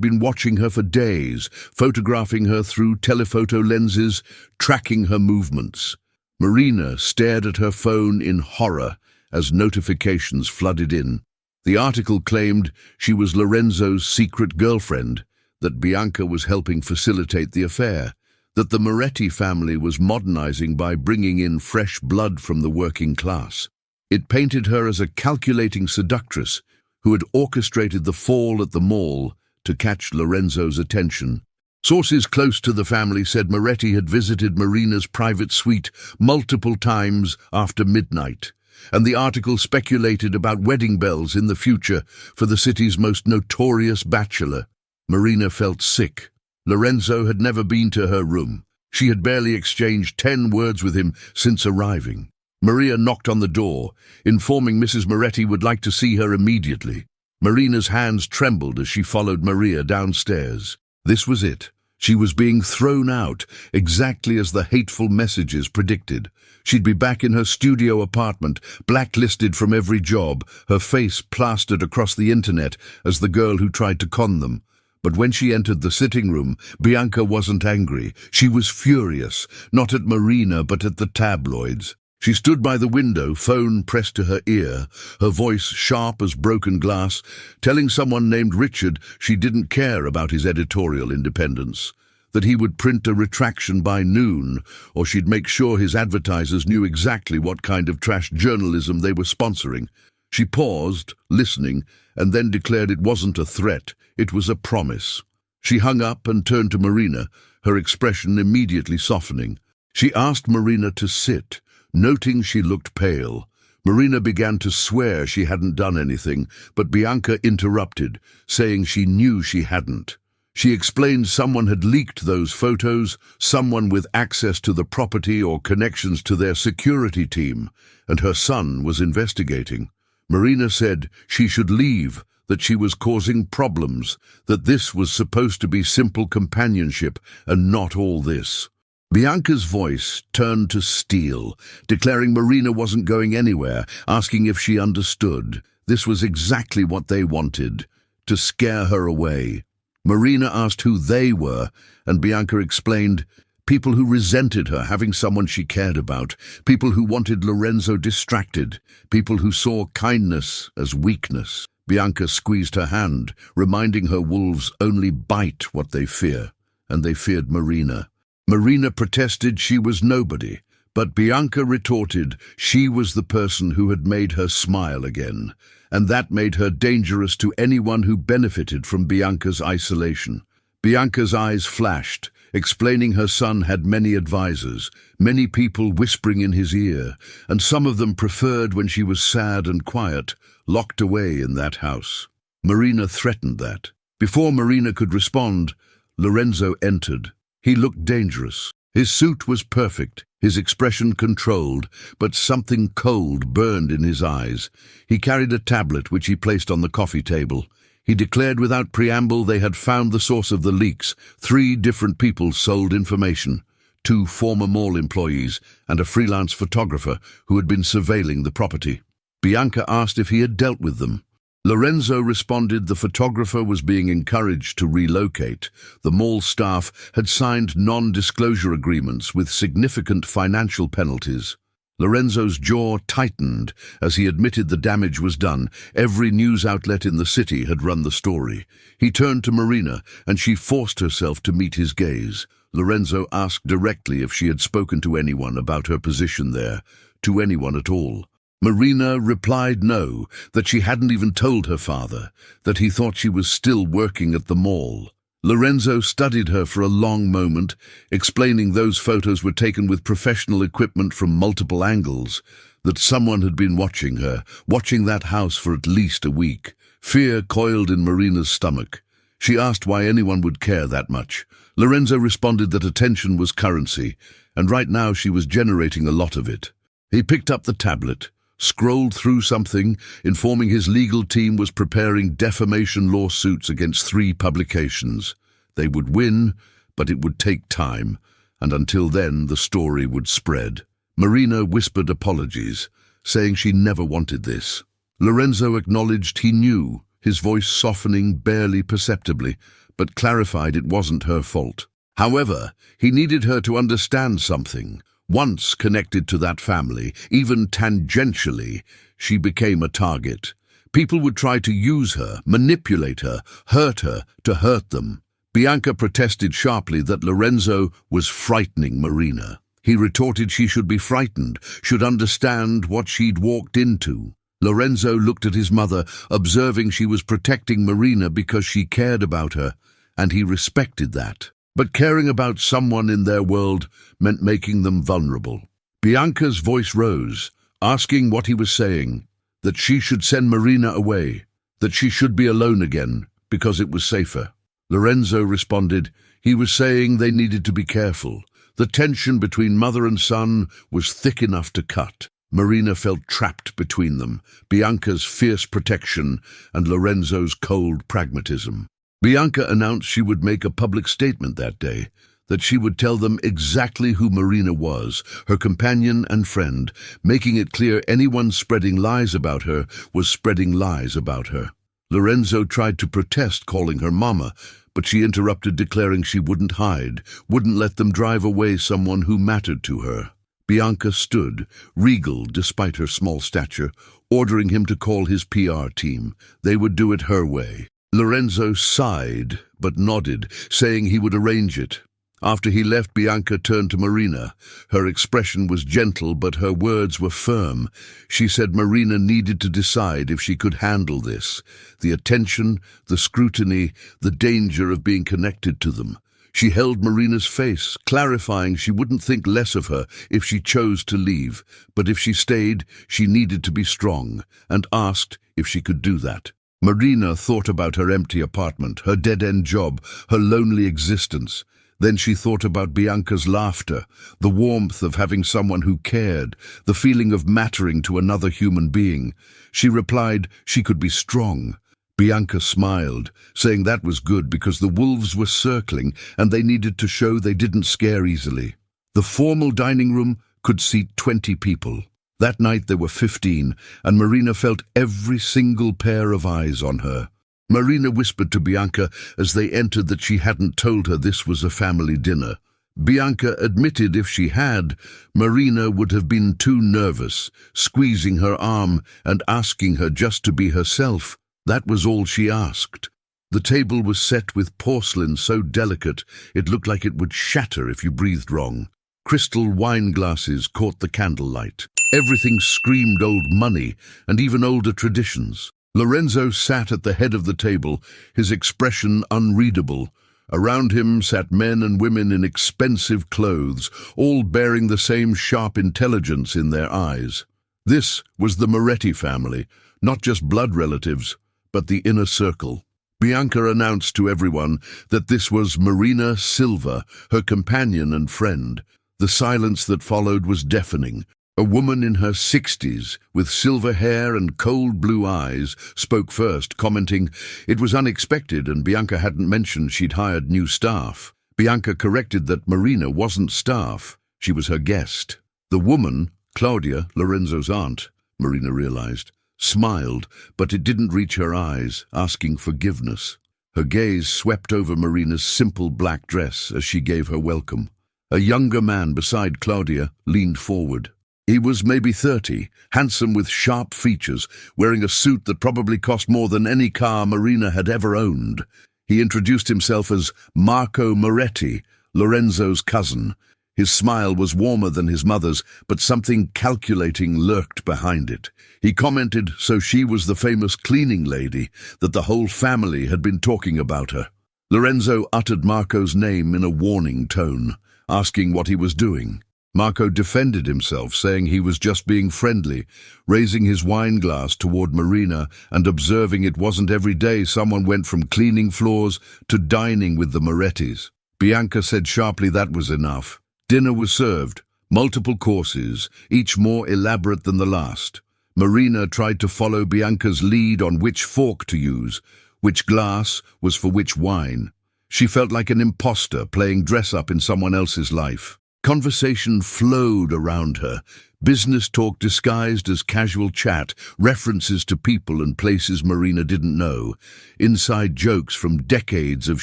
been watching her for days, photographing her through telephoto lenses, tracking her movements. Marina stared at her phone in horror as notifications flooded in. The article claimed she was Lorenzo's secret girlfriend, that Bianca was helping facilitate the affair, that the Moretti family was modernizing by bringing in fresh blood from the working class. It painted her as a calculating seductress who had orchestrated the fall at the mall to catch Lorenzo's attention. Sources close to the family said Moretti had visited Marina's private suite multiple times after midnight, and the article speculated about wedding bells in the future for the city's most notorious bachelor. Marina felt sick. Lorenzo had never been to her room. She had barely exchanged 10 words with him since arriving. Maria knocked on the door, informing Mrs. Moretti would like to see her immediately. Marina's hands trembled as she followed Maria downstairs. This was it. She was being thrown out, exactly as the hateful messages predicted. She'd be back in her studio apartment, blacklisted from every job, her face plastered across the internet as the girl who tried to con them. But when she entered the sitting room, Bianca wasn't angry. She was furious, not at Marina but at the tabloids. She stood by the window, phone pressed to her ear, her voice sharp as broken glass, telling someone named Richard she didn't care about his editorial independence, that he would print a retraction by noon, or she'd make sure his advertisers knew exactly what kind of trash journalism they were sponsoring. She paused, listening, and then declared it wasn't a threat, it was a promise. She hung up and turned to Marina, her expression immediately softening. She asked Marina to sit, noting she looked pale. Marina began to swear she hadn't done anything, but Bianca interrupted, saying she knew she hadn't. She explained someone had leaked those photos, someone with access to the property or connections to their security team, and her son was investigating. Marina said she should leave, that she was causing problems, that this was supposed to be simple companionship and not all this. Bianca's voice turned to steel, declaring Marina wasn't going anywhere, asking if she understood. This was exactly what they wanted, to scare her away. Marina asked who they were, and Bianca explained, people who resented her having someone she cared about, people who wanted Lorenzo distracted, people who saw kindness as weakness. Bianca squeezed her hand, reminding her wolves only bite what they fear, and they feared Marina. Marina protested she was nobody, but Bianca retorted she was the person who had made her smile again, and that made her dangerous to anyone who benefited from Bianca's isolation. Bianca's eyes flashed, explaining her son had many advisors, many people whispering in his ear, and some of them preferred when she was sad and quiet, locked away in that house. Marina threatened that. Before Marina could respond, Lorenzo entered. He looked dangerous. His suit was perfect, his expression controlled, but something cold burned in his eyes. He carried a tablet which he placed on the coffee table. He declared without preamble they had found the source of the leaks. 3 different people sold information, 2 former mall employees and a freelance photographer who had been surveilling the property. Bianca asked if he had dealt with them. Lorenzo responded the photographer was being encouraged to relocate. The mall staff had signed non-disclosure agreements with significant financial penalties. Lorenzo's jaw tightened as he admitted the damage was done. Every news outlet in the city had run the story. He turned to Marina, and she forced herself to meet his gaze. Lorenzo asked directly if she had spoken to anyone about her position there, to anyone at all. Marina replied no, that she hadn't even told her father, that he thought she was still working at the mall. Lorenzo studied her for a long moment, explaining those photos were taken with professional equipment from multiple angles, that someone had been watching her, watching that house for at least a week. Fear coiled in Marina's stomach. She asked why anyone would care that much. Lorenzo responded that attention was currency, and right now she was generating a lot of it. He picked up the tablet, scrolled through something, informing his legal team was preparing defamation lawsuits against 3 publications. They would win, but it would take time, and until then the story would spread. Marina whispered apologies, saying she never wanted this. Lorenzo acknowledged he knew, his voice softening barely perceptibly, but clarified it wasn't her fault. However, he needed her to understand something. Once connected to that family, even tangentially, she became a target. People would try to use her, manipulate her to hurt them. Bianca protested sharply that Lorenzo was frightening Marina. He retorted she should be frightened, should understand what she'd walked into. Lorenzo looked at his mother, observing she was protecting Marina because she cared about her, and he respected that. But caring about someone in their world meant making them vulnerable. Bianca's voice rose, asking what he was saying, that she should send Marina away, that she should be alone again, because it was safer. Lorenzo responded, he was saying they needed to be careful. The tension between mother and son was thick enough to cut. Marina felt trapped between them, Bianca's fierce protection and Lorenzo's cold pragmatism. Bianca announced she would make a public statement that day, that she would tell them exactly who Marina was, her companion and friend, making it clear anyone spreading lies about her was spreading lies about her. Lorenzo tried to protest, calling her mama, but she interrupted, declaring she wouldn't hide, wouldn't let them drive away someone who mattered to her. Bianca stood, regal despite her small stature, ordering him to call his PR team. They would do it her way. Lorenzo sighed, but nodded, saying he would arrange it. After he left, Bianca turned to Marina. Her expression was gentle, but her words were firm. She said Marina needed to decide if she could handle this. The attention, the scrutiny, the danger of being connected to them. She held Marina's face, clarifying she wouldn't think less of her if she chose to leave, but if she stayed, she needed to be strong, and asked if she could do that. Marina thought about her empty apartment, her dead-end job, her lonely existence. Then she thought about Bianca's laughter, the warmth of having someone who cared, the feeling of mattering to another human being. She replied she could be strong. Bianca smiled, saying that was good because the wolves were circling and they needed to show they didn't scare easily. The formal dining room could seat 20 people. That night there were 15, and Marina felt every single pair of eyes on her. Marina whispered to Bianca as they entered that she hadn't told her this was a family dinner. Bianca admitted if she had, Marina would have been too nervous, squeezing her arm and asking her just to be herself. That was all she asked. The table was set with porcelain so delicate it looked like it would shatter if you breathed wrong. Crystal wine glasses caught the candlelight. Everything screamed old money and even older traditions. Lorenzo sat at the head of the table, his expression unreadable. Around him sat men and women in expensive clothes, all bearing the same sharp intelligence in their eyes. This was the Moretti family, not just blood relatives, but the inner circle. Bianca announced to everyone that this was Marina Silva, her companion and friend. The silence that followed was deafening. A woman in her 60s, with silver hair and cold blue eyes, spoke first, commenting, it was unexpected and Bianca hadn't mentioned she'd hired new staff. Bianca corrected that Marina wasn't staff, she was her guest. The woman, Claudia, Lorenzo's aunt, Marina realized, smiled, but it didn't reach her eyes, asking forgiveness. Her gaze swept over Marina's simple black dress as she gave her welcome. A younger man beside Claudia leaned forward. He was maybe 30, handsome with sharp features, wearing a suit that probably cost more than any car Marina had ever owned. He introduced himself as Marco Moretti, Lorenzo's cousin. His smile was warmer than his mother's, but something calculating lurked behind it. He commented so she was the famous cleaning lady, that the whole family had been talking about her. Lorenzo uttered Marco's name in a warning tone, asking what he was doing. Marco defended himself, saying he was just being friendly, raising his wine glass toward Marina and observing it wasn't every day someone went from cleaning floors to dining with the Morettis. Bianca said sharply that was enough. Dinner was served, multiple courses, each more elaborate than the last. Marina tried to follow Bianca's lead on which fork to use, which glass was for which wine. She felt like an imposter playing dress-up in someone else's life. Conversation flowed around her, business talk disguised as casual chat, references to people and places Marina didn't know, inside jokes from decades of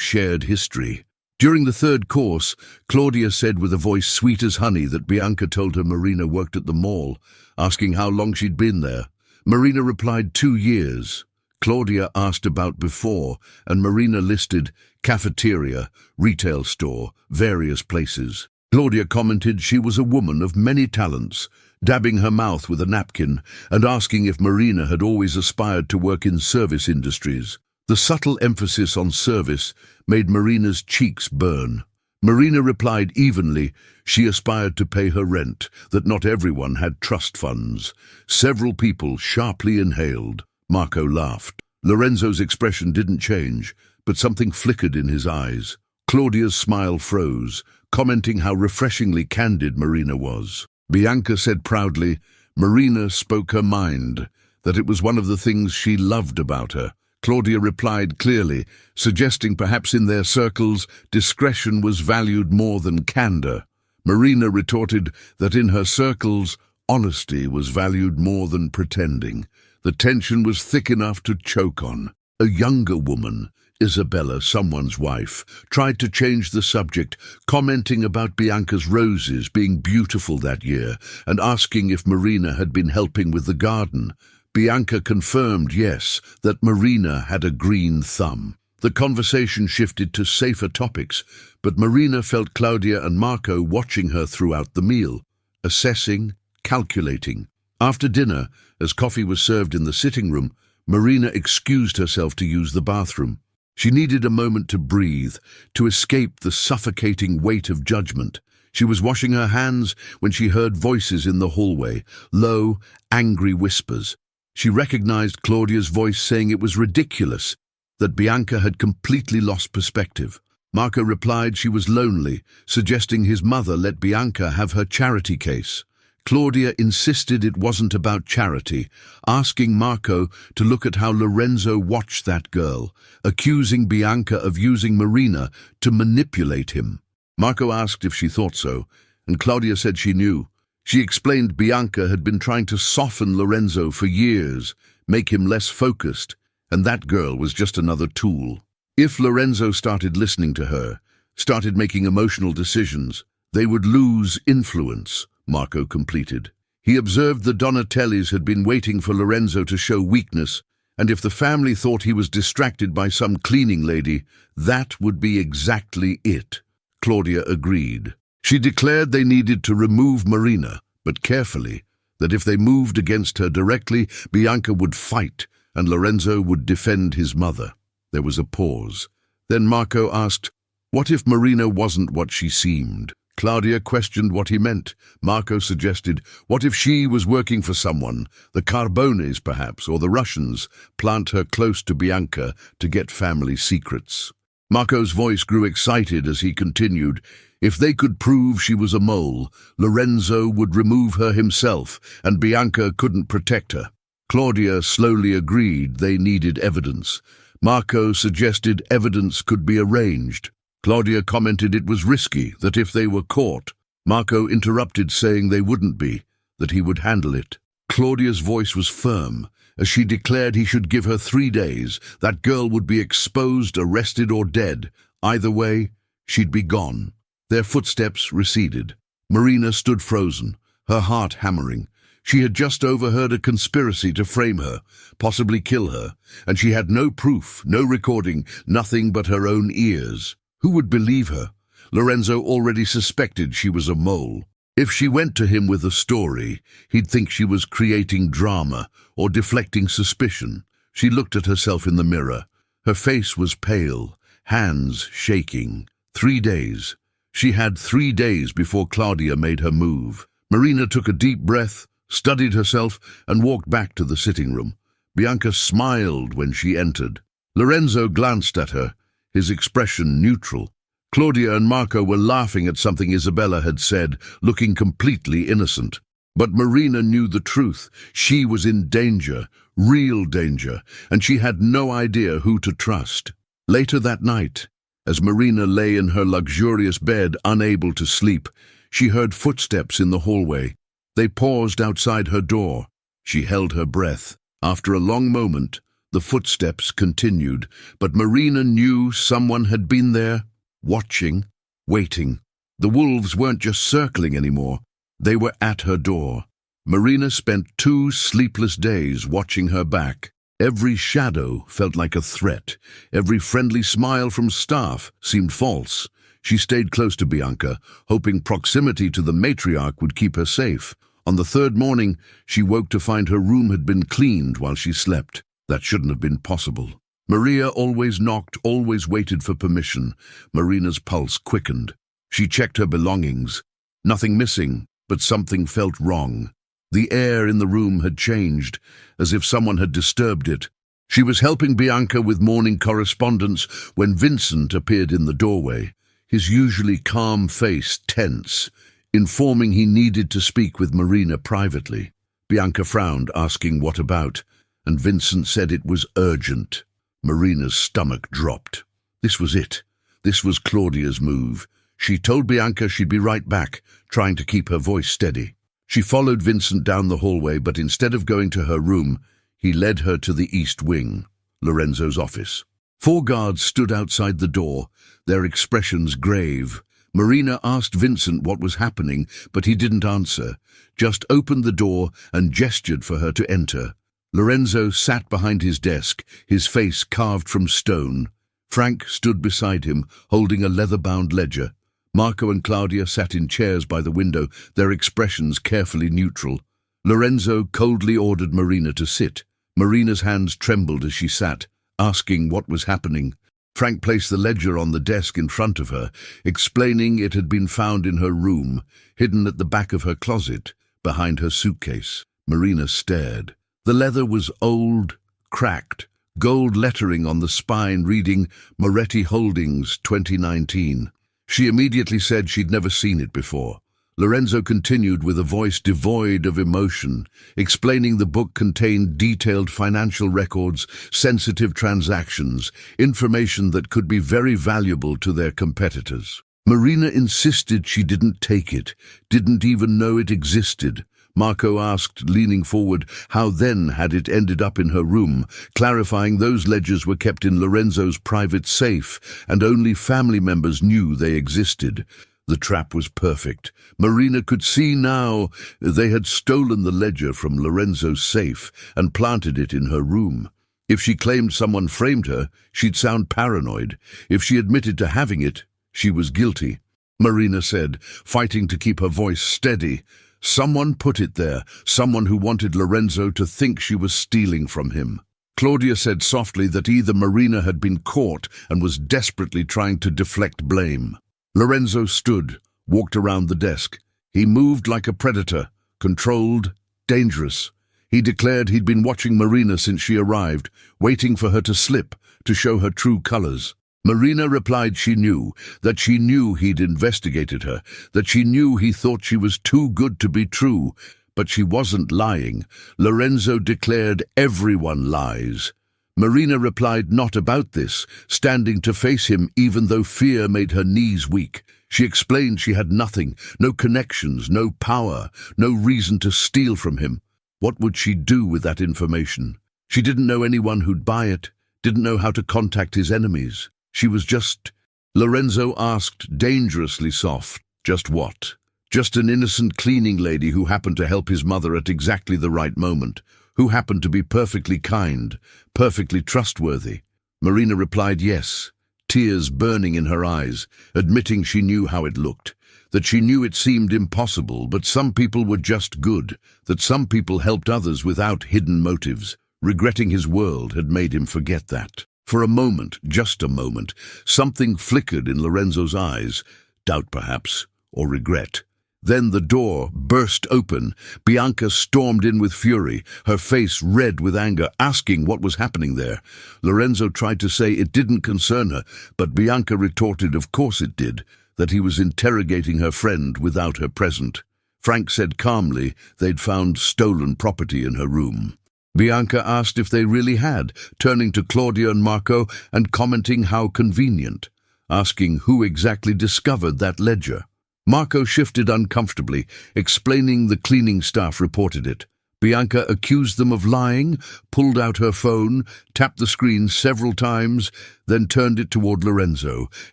shared history. During the third course, Claudia said with a voice sweet as honey that Bianca told her Marina worked at the mall, asking how long she'd been there. Marina replied 2 years. Claudia asked about before, and Marina listed cafeteria, retail store, various places. Claudia commented she was a woman of many talents, dabbing her mouth with a napkin and asking if Marina had always aspired to work in service industries. The subtle emphasis on service made Marina's cheeks burn. Marina replied evenly she aspired to pay her rent, that not everyone had trust funds. Several people sharply inhaled. Marco laughed. Lorenzo's expression didn't change, but something flickered in his eyes. Claudia's smile froze, commenting how refreshingly candid Marina was. Bianca said proudly, Marina spoke her mind, that it was one of the things she loved about her. Claudia replied clearly, suggesting perhaps in their circles discretion was valued more than candor. Marina retorted that in her circles honesty was valued more than pretending. The tension was thick enough to choke on. A younger woman, Isabella, someone's wife, tried to change the subject, commenting about Bianca's roses being beautiful that year and asking if Marina had been helping with the garden. Bianca confirmed yes, that Marina had a green thumb. The conversation shifted to safer topics, but Marina felt Claudia and Marco watching her throughout the meal, assessing, calculating. After dinner, as coffee was served in the sitting room, Marina excused herself to use the bathroom. She needed a moment to breathe, to escape the suffocating weight of judgment. She was washing her hands when she heard voices in the hallway, low, angry whispers. She recognized Claudia's voice saying it was ridiculous, that Bianca had completely lost perspective. Marco replied she was lonely, suggesting his mother let Bianca have her charity case. Claudia insisted it wasn't about charity, asking Marco to look at how Lorenzo watched that girl, accusing Bianca of using Marina to manipulate him. Marco asked if she thought so, and Claudia said she knew. She explained Bianca had been trying to soften Lorenzo for years, make him less focused, and that girl was just another tool. If Lorenzo started listening to her, started making emotional decisions, they would lose influence, Marco completed. He observed the Donatellis had been waiting for Lorenzo to show weakness, and if the family thought he was distracted by some cleaning lady, that would be exactly it. Claudia agreed. She declared they needed to remove Marina, but carefully, that if they moved against her directly, Bianca would fight, and Lorenzo would defend his mother. There was a pause. Then Marco asked, what if Marina wasn't what she seemed? Claudia questioned what he meant. Marco suggested, what if she was working for someone, the Carbones perhaps, or the Russians, plant her close to Bianca to get family secrets? Marco's voice grew excited as he continued, if they could prove she was a mole, Lorenzo would remove her himself, and Bianca couldn't protect her. Claudia slowly agreed they needed evidence. Marco suggested evidence could be arranged. Claudia commented it was risky, that if they were caught. Marco interrupted, saying they wouldn't be, that he would handle it. Claudia's voice was firm, as she declared he should give her 3 days. That girl would be exposed, arrested, or dead. Either way, she'd be gone. Their footsteps receded. Marina stood frozen, her heart hammering. She had just overheard a conspiracy to frame her, possibly kill her, and she had no proof, no recording, nothing but her own ears. Who would believe her? Lorenzo already suspected she was a mole. If she went to him with a story, he'd think she was creating drama or deflecting suspicion. She looked at herself in the mirror. Her face was pale, hands shaking. 3 days. She had 3 days before Claudia made her move. Marina took a deep breath, studied herself, and walked back to the sitting room. Bianca smiled when she entered. Lorenzo glanced at her, his expression neutral. Claudia and Marco were laughing at something Isabella had said, looking completely innocent. But Marina knew the truth. She was in danger, real danger, and she had no idea who to trust. Later that night, As Marina lay in her luxurious bed, unable to sleep, she heard footsteps in the hallway. They paused outside her door. She held her breath. After a long moment, the footsteps continued, but Marina knew someone had been there, watching, waiting. The wolves weren't just circling anymore. They were at her door. Marina spent 2 sleepless days watching her back. Every shadow felt like a threat. Every friendly smile from staff seemed false. She stayed close to Bianca, hoping proximity to the matriarch would keep her safe. On the 3rd morning, she woke to find her room had been cleaned while she slept. That shouldn't have been possible. Maria always knocked, always waited for permission. Marina's pulse quickened. She checked her belongings. Nothing missing, but something felt wrong. The air in the room had changed, as if someone had disturbed it. She was helping Bianca with morning correspondence when Vincent appeared in the doorway, his usually calm face tense, informing he needed to speak with Marina privately. Bianca frowned, asking what about, and Vincent said it was urgent. Marina's stomach dropped. This was it. This was Claudia's move. She told Bianca she'd be right back, trying to keep her voice steady. She followed Vincent down the hallway, but instead of going to her room, he led her to the East Wing, Lorenzo's office. 4 guards stood outside the door, their expressions grave. Marina asked Vincent what was happening, but he didn't answer, just opened the door and gestured for her to enter. Lorenzo sat behind his desk, his face carved from stone. Frank stood beside him, holding a leather-bound ledger. Marco and Claudia sat in chairs by the window, their expressions carefully neutral. Lorenzo coldly ordered Marina to sit. Marina's hands trembled as she sat, asking what was happening. Frank placed the ledger on the desk in front of her, explaining it had been found in her room, hidden at the back of her closet, behind her suitcase. Marina stared. The leather was old, cracked, gold lettering on the spine reading Moretti Holdings 2019. She immediately said she'd never seen it before. Lorenzo continued with a voice devoid of emotion, explaining the book contained detailed financial records, sensitive transactions, information that could be very valuable to their competitors. Marina insisted she didn't take it, didn't even know it existed. Marco asked, leaning forward, how then had it ended up in her room, clarifying those ledgers were kept in Lorenzo's private safe, and only family members knew they existed. The trap was perfect. Marina could see now they had stolen the ledger from Lorenzo's safe and planted it in her room. If she claimed someone framed her, she'd sound paranoid. If she admitted to having it, she was guilty. Marina said, fighting to keep her voice steady. Someone put it there, someone who wanted Lorenzo to think she was stealing from him. Claudia said softly that either Marina had been caught and was desperately trying to deflect blame. Lorenzo stood, walked around the desk. He moved like a predator, controlled, dangerous. He declared he'd been watching Marina since she arrived, waiting for her to slip, to show her true colors. Marina replied she knew, that she knew he'd investigated her, that she knew he thought she was too good to be true, but she wasn't lying. Lorenzo declared everyone lies. Marina replied not about this, standing to face him even though fear made her knees weak. She explained she had nothing, no connections, no power, no reason to steal from him. What would she do with that information? She didn't know anyone who'd buy it, didn't know how to contact his enemies. She was just... Lorenzo asked, dangerously soft, just what? Just an innocent cleaning lady who happened to help his mother at exactly the right moment, who happened to be perfectly kind, perfectly trustworthy. Marina replied yes, tears burning in her eyes, admitting she knew how it looked, that she knew it seemed impossible, but some people were just good, that some people helped others without hidden motives. Regretting his world had made him forget that. For a moment, just a moment, something flickered in Lorenzo's eyes, doubt perhaps, or regret. Then the door burst open. Bianca stormed in with fury, her face red with anger, asking what was happening there. Lorenzo tried to say it didn't concern her, but Bianca retorted of course it did, that he was interrogating her friend without her present. Frank said calmly they'd found stolen property in her room. Bianca asked if they really had, turning to Claudia and Marco and commenting how convenient. asking who exactly discovered that ledger. Marco shifted uncomfortably, explaining the cleaning staff reported it. Bianca accused them of lying, pulled out her phone, tapped the screen several times, then turned it toward Lorenzo,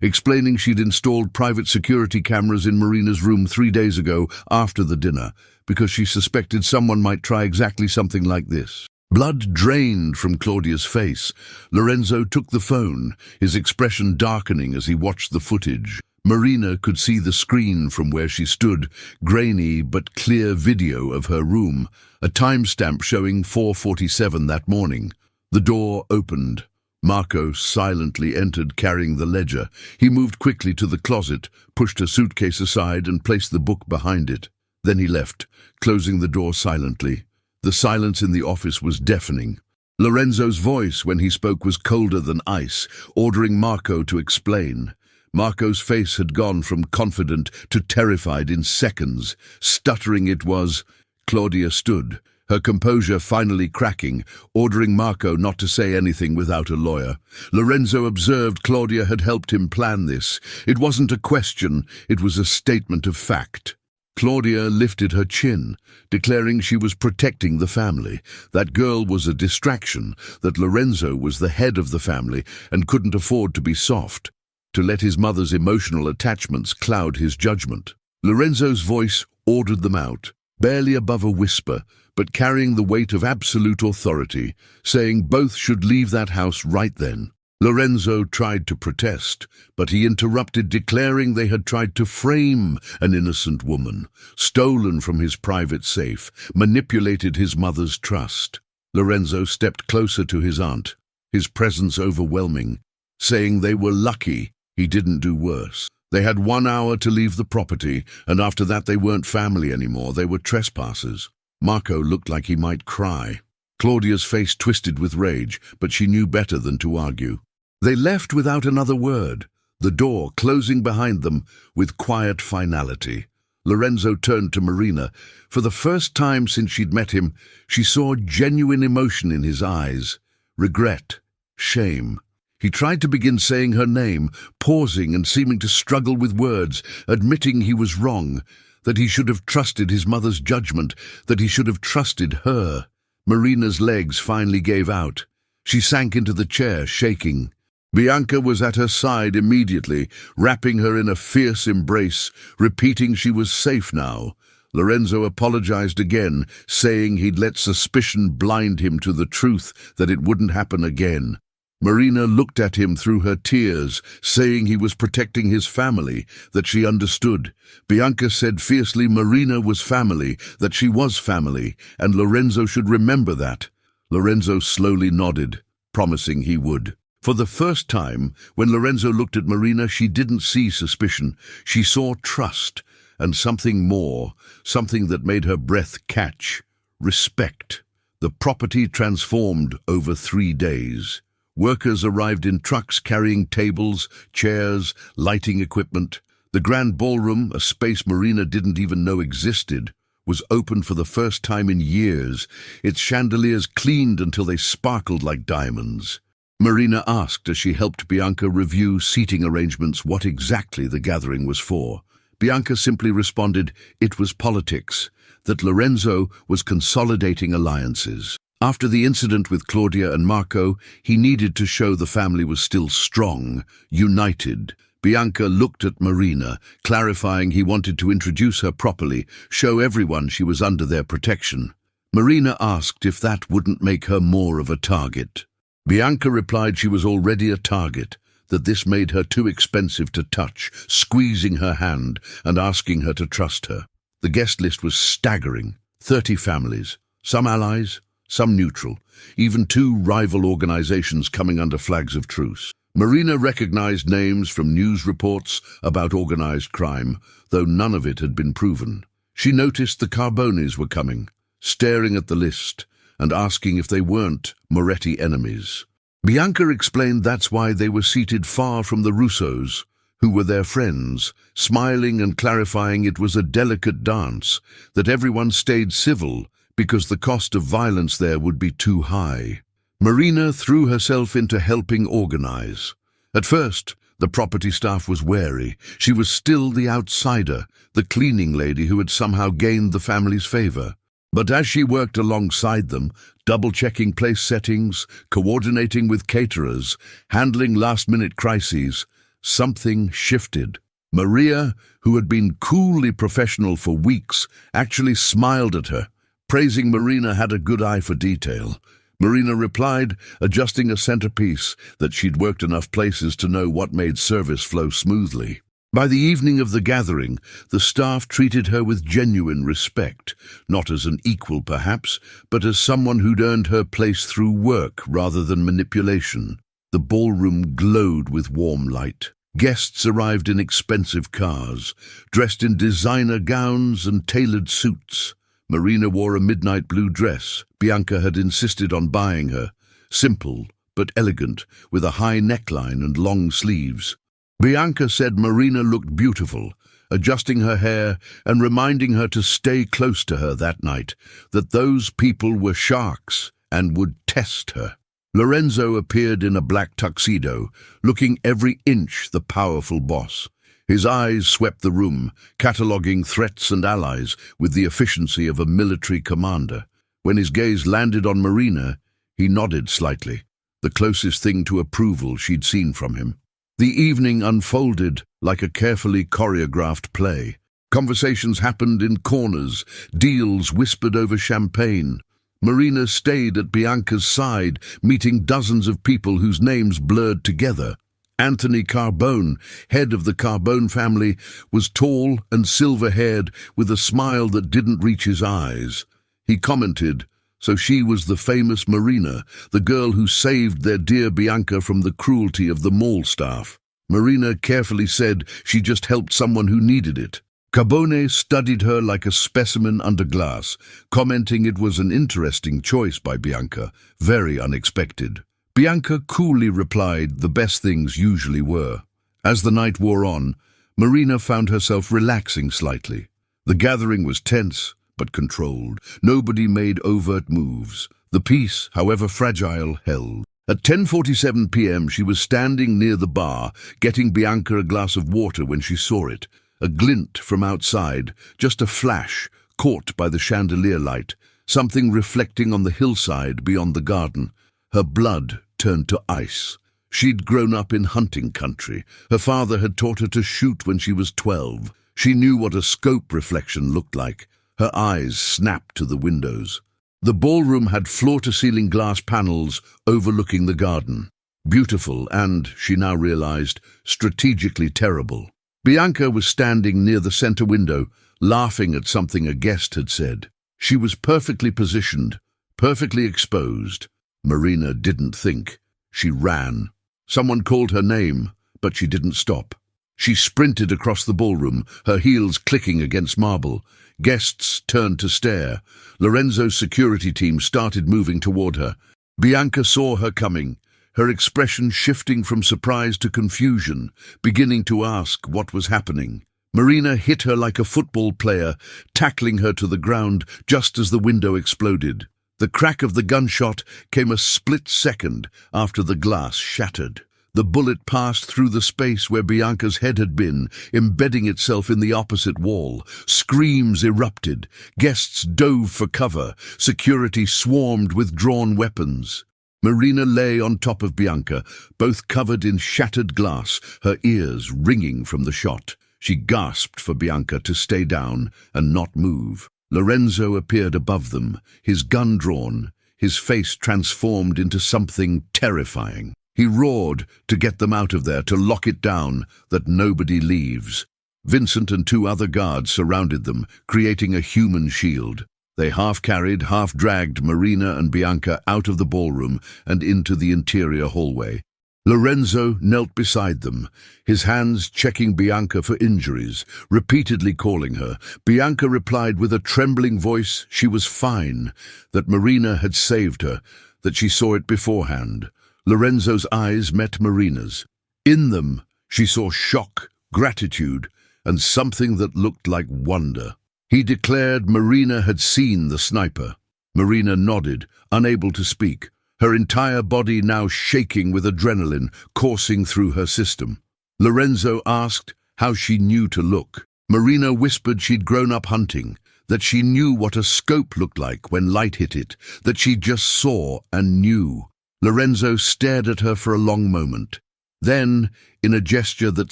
explaining she'd installed private security cameras in Marina's room 3 days ago after the dinner, because she suspected someone might try exactly something like this. Blood drained from Claudia's face. Lorenzo took the phone, his expression darkening as he watched the footage. Marina could see the screen from where she stood, grainy but clear video of her room, a timestamp showing 4:47 that morning. The door opened. Marco silently entered carrying the ledger. He moved quickly to the closet, pushed a suitcase aside and placed the book behind it. Then he left, closing the door silently. The silence in the office was deafening. Lorenzo's voice when he spoke was colder than ice, ordering Marco to explain. Marco's face had gone from confident to terrified in seconds. Stuttering it was. Claudia stood, her composure finally cracking, ordering Marco not to say anything without a lawyer. Lorenzo observed Claudia had helped him plan this. It wasn't a question, it was a statement of fact. Claudia lifted her chin, declaring she was protecting the family. That girl was a distraction, that Lorenzo was the head of the family and couldn't afford to be soft, to let his mother's emotional attachments cloud his judgment. Lorenzo's voice ordered them out, barely above a whisper, but carrying the weight of absolute authority, saying both should leave that house right then. Lorenzo tried to protest, but he interrupted, declaring they had tried to frame an innocent woman, stolen from his private safe, manipulated his mother's trust. Lorenzo stepped closer to his aunt, his presence overwhelming, saying they were lucky he didn't do worse. They had 1 hour to leave the property, and after that they weren't family anymore, they were trespassers. Marco looked like he might cry. Claudia's face twisted with rage, but she knew better than to argue. They left without another word, the door closing behind them with quiet finality. Lorenzo turned to Marina. For the first time since she'd met him, she saw genuine emotion in his eyes. Regret, shame. He tried to begin saying her name, pausing and seeming to struggle with words, admitting he was wrong, that he should have trusted his mother's judgment, that he should have trusted her. Marina's legs finally gave out. She sank into the chair, shaking. Bianca was at her side immediately, wrapping her in a fierce embrace, repeating she was safe now. Lorenzo apologized again, saying he'd let suspicion blind him to the truth, that it wouldn't happen again. Marina looked at him through her tears, saying he was protecting his family, that she understood. Bianca said fiercely Marina was family, that she was family, and Lorenzo should remember that. Lorenzo slowly nodded, promising he would. For the first time, when Lorenzo looked at Marina, she didn't see suspicion. She saw trust, and something more, something that made her breath catch. Respect. The property transformed over 3 days. Workers arrived in trucks carrying tables, chairs, lighting equipment. The grand ballroom, a space Marina didn't even know existed, was opened for the first time in years, its chandeliers cleaned until they sparkled like diamonds. Marina asked as she helped Bianca review seating arrangements what exactly the gathering was for. Bianca simply responded it was politics, that Lorenzo was consolidating alliances. After the incident with Claudia and Marco, he needed to show the family was still strong, united. Bianca looked at Marina, clarifying he wanted to introduce her properly, show everyone she was under their protection. Marina asked if that wouldn't make her more of a target. Bianca replied she was already a target, that this made her too expensive to touch, squeezing her hand and asking her to trust her. The guest list was staggering. 30 families, some allies, some neutral, even 2 rival organizations coming under flags of truce. Marina recognized names from news reports about organized crime, though none of it had been proven. She noticed the Carbones were coming, staring at the list and asking if they weren't Moretti enemies. Bianca explained that's why they were seated far from the Russos, who were their friends, smiling and clarifying it was a delicate dance, that everyone stayed civil because the cost of violence there would be too high. Marina threw herself into helping organize. At first, The property staff was wary. She was still the outsider, the cleaning lady who had somehow gained the family's favor. But as she worked alongside them, double-checking place settings, coordinating with caterers, handling last-minute crises, something shifted. Maria, who had been coolly professional for weeks, actually smiled at her, praising Marina had a good eye for detail. Marina replied, adjusting a centerpiece, that she'd worked enough places to know what made service flow smoothly. By the evening of the gathering, the staff treated her with genuine respect, not as an equal perhaps, but as someone who'd earned her place through work rather than manipulation. The ballroom glowed with warm light. Guests arrived in expensive cars, dressed in designer gowns and tailored suits. Marina wore a midnight blue dress Bianca had insisted on buying her, simple but elegant, with a high neckline and long sleeves. Bianca said Marina looked beautiful, adjusting her hair and reminding her to stay close to her that night, that those people were sharks and would test her. Lorenzo appeared in a black tuxedo, looking every inch the powerful boss. His eyes swept the room, cataloguing threats and allies with the efficiency of a military commander. When his gaze landed on Marina, he nodded slightly, the closest thing to approval she'd seen from him. The evening unfolded like a carefully choreographed play. Conversations happened in corners, deals whispered over champagne. Marina stayed at Bianca's side, meeting dozens of people whose names blurred together. Anthony Carbone, head of the Carbone family, was tall and silver-haired with a smile that didn't reach his eyes. He commented, so she was the famous Marina, the girl who saved their dear Bianca from the cruelty of the mall staff. Marina carefully said she just helped someone who needed it. Carbone studied her like a specimen under glass, commenting it was an interesting choice by Bianca, very unexpected. Bianca coolly replied the best things usually were. As the night wore on, Marina found herself relaxing slightly. The gathering was tense, but controlled. Nobody made overt moves. The peace, however fragile, held. At 10:47 p.m. she was standing near the bar, getting Bianca a glass of water when she saw it. A glint from outside, just a flash, caught by the chandelier light, something reflecting on the hillside beyond the garden. Her blood turned to ice. She'd grown up in hunting country. Her father had taught her to shoot when she was 12. She knew what a scope reflection looked like. Her eyes snapped to the windows. The ballroom had floor-to-ceiling glass panels overlooking the garden. Beautiful and, she now realized, strategically terrible. Bianca was standing near the center window, laughing at something a guest had said. She was perfectly positioned, perfectly exposed. Marina didn't think. She ran. Someone called her name, but she didn't stop. She sprinted across the ballroom, her heels clicking against marble. Guests turned to stare. Lorenzo's security team started moving toward her. Bianca saw her coming, her expression shifting from surprise to confusion, beginning to ask what was happening. Marina hit her like a football player, tackling her to the ground just as the window exploded. The crack of the gunshot came a split second after the glass shattered. The bullet passed through the space where Bianca's head had been, embedding itself in the opposite wall. Screams erupted. Guests dove for cover. Security swarmed with drawn weapons. Marina lay on top of Bianca, both covered in shattered glass, her ears ringing from the shot. She gasped for Bianca to stay down and not move. Lorenzo appeared above them, his gun drawn, his face transformed into something terrifying. He roared to get them out of there, to lock it down, that nobody leaves. Vincent and 2 other guards surrounded them, creating a human shield. They half-carried, half-dragged Marina and Bianca out of the ballroom and into the interior hallway. Lorenzo knelt beside them, his hands checking Bianca for injuries, repeatedly calling her. Bianca replied with a trembling voice she was fine, that Marina had saved her, that she saw it beforehand. Lorenzo's eyes met Marina's. In them, she saw shock, gratitude, and something that looked like wonder. He declared Marina had seen the sniper. Marina nodded, unable to speak, her entire body now shaking with adrenaline coursing through her system. Lorenzo asked how she knew to look. Marina whispered she'd grown up hunting, that she knew what a scope looked like when light hit it, that she just saw and knew. Lorenzo stared at her for a long moment. Then, in a gesture that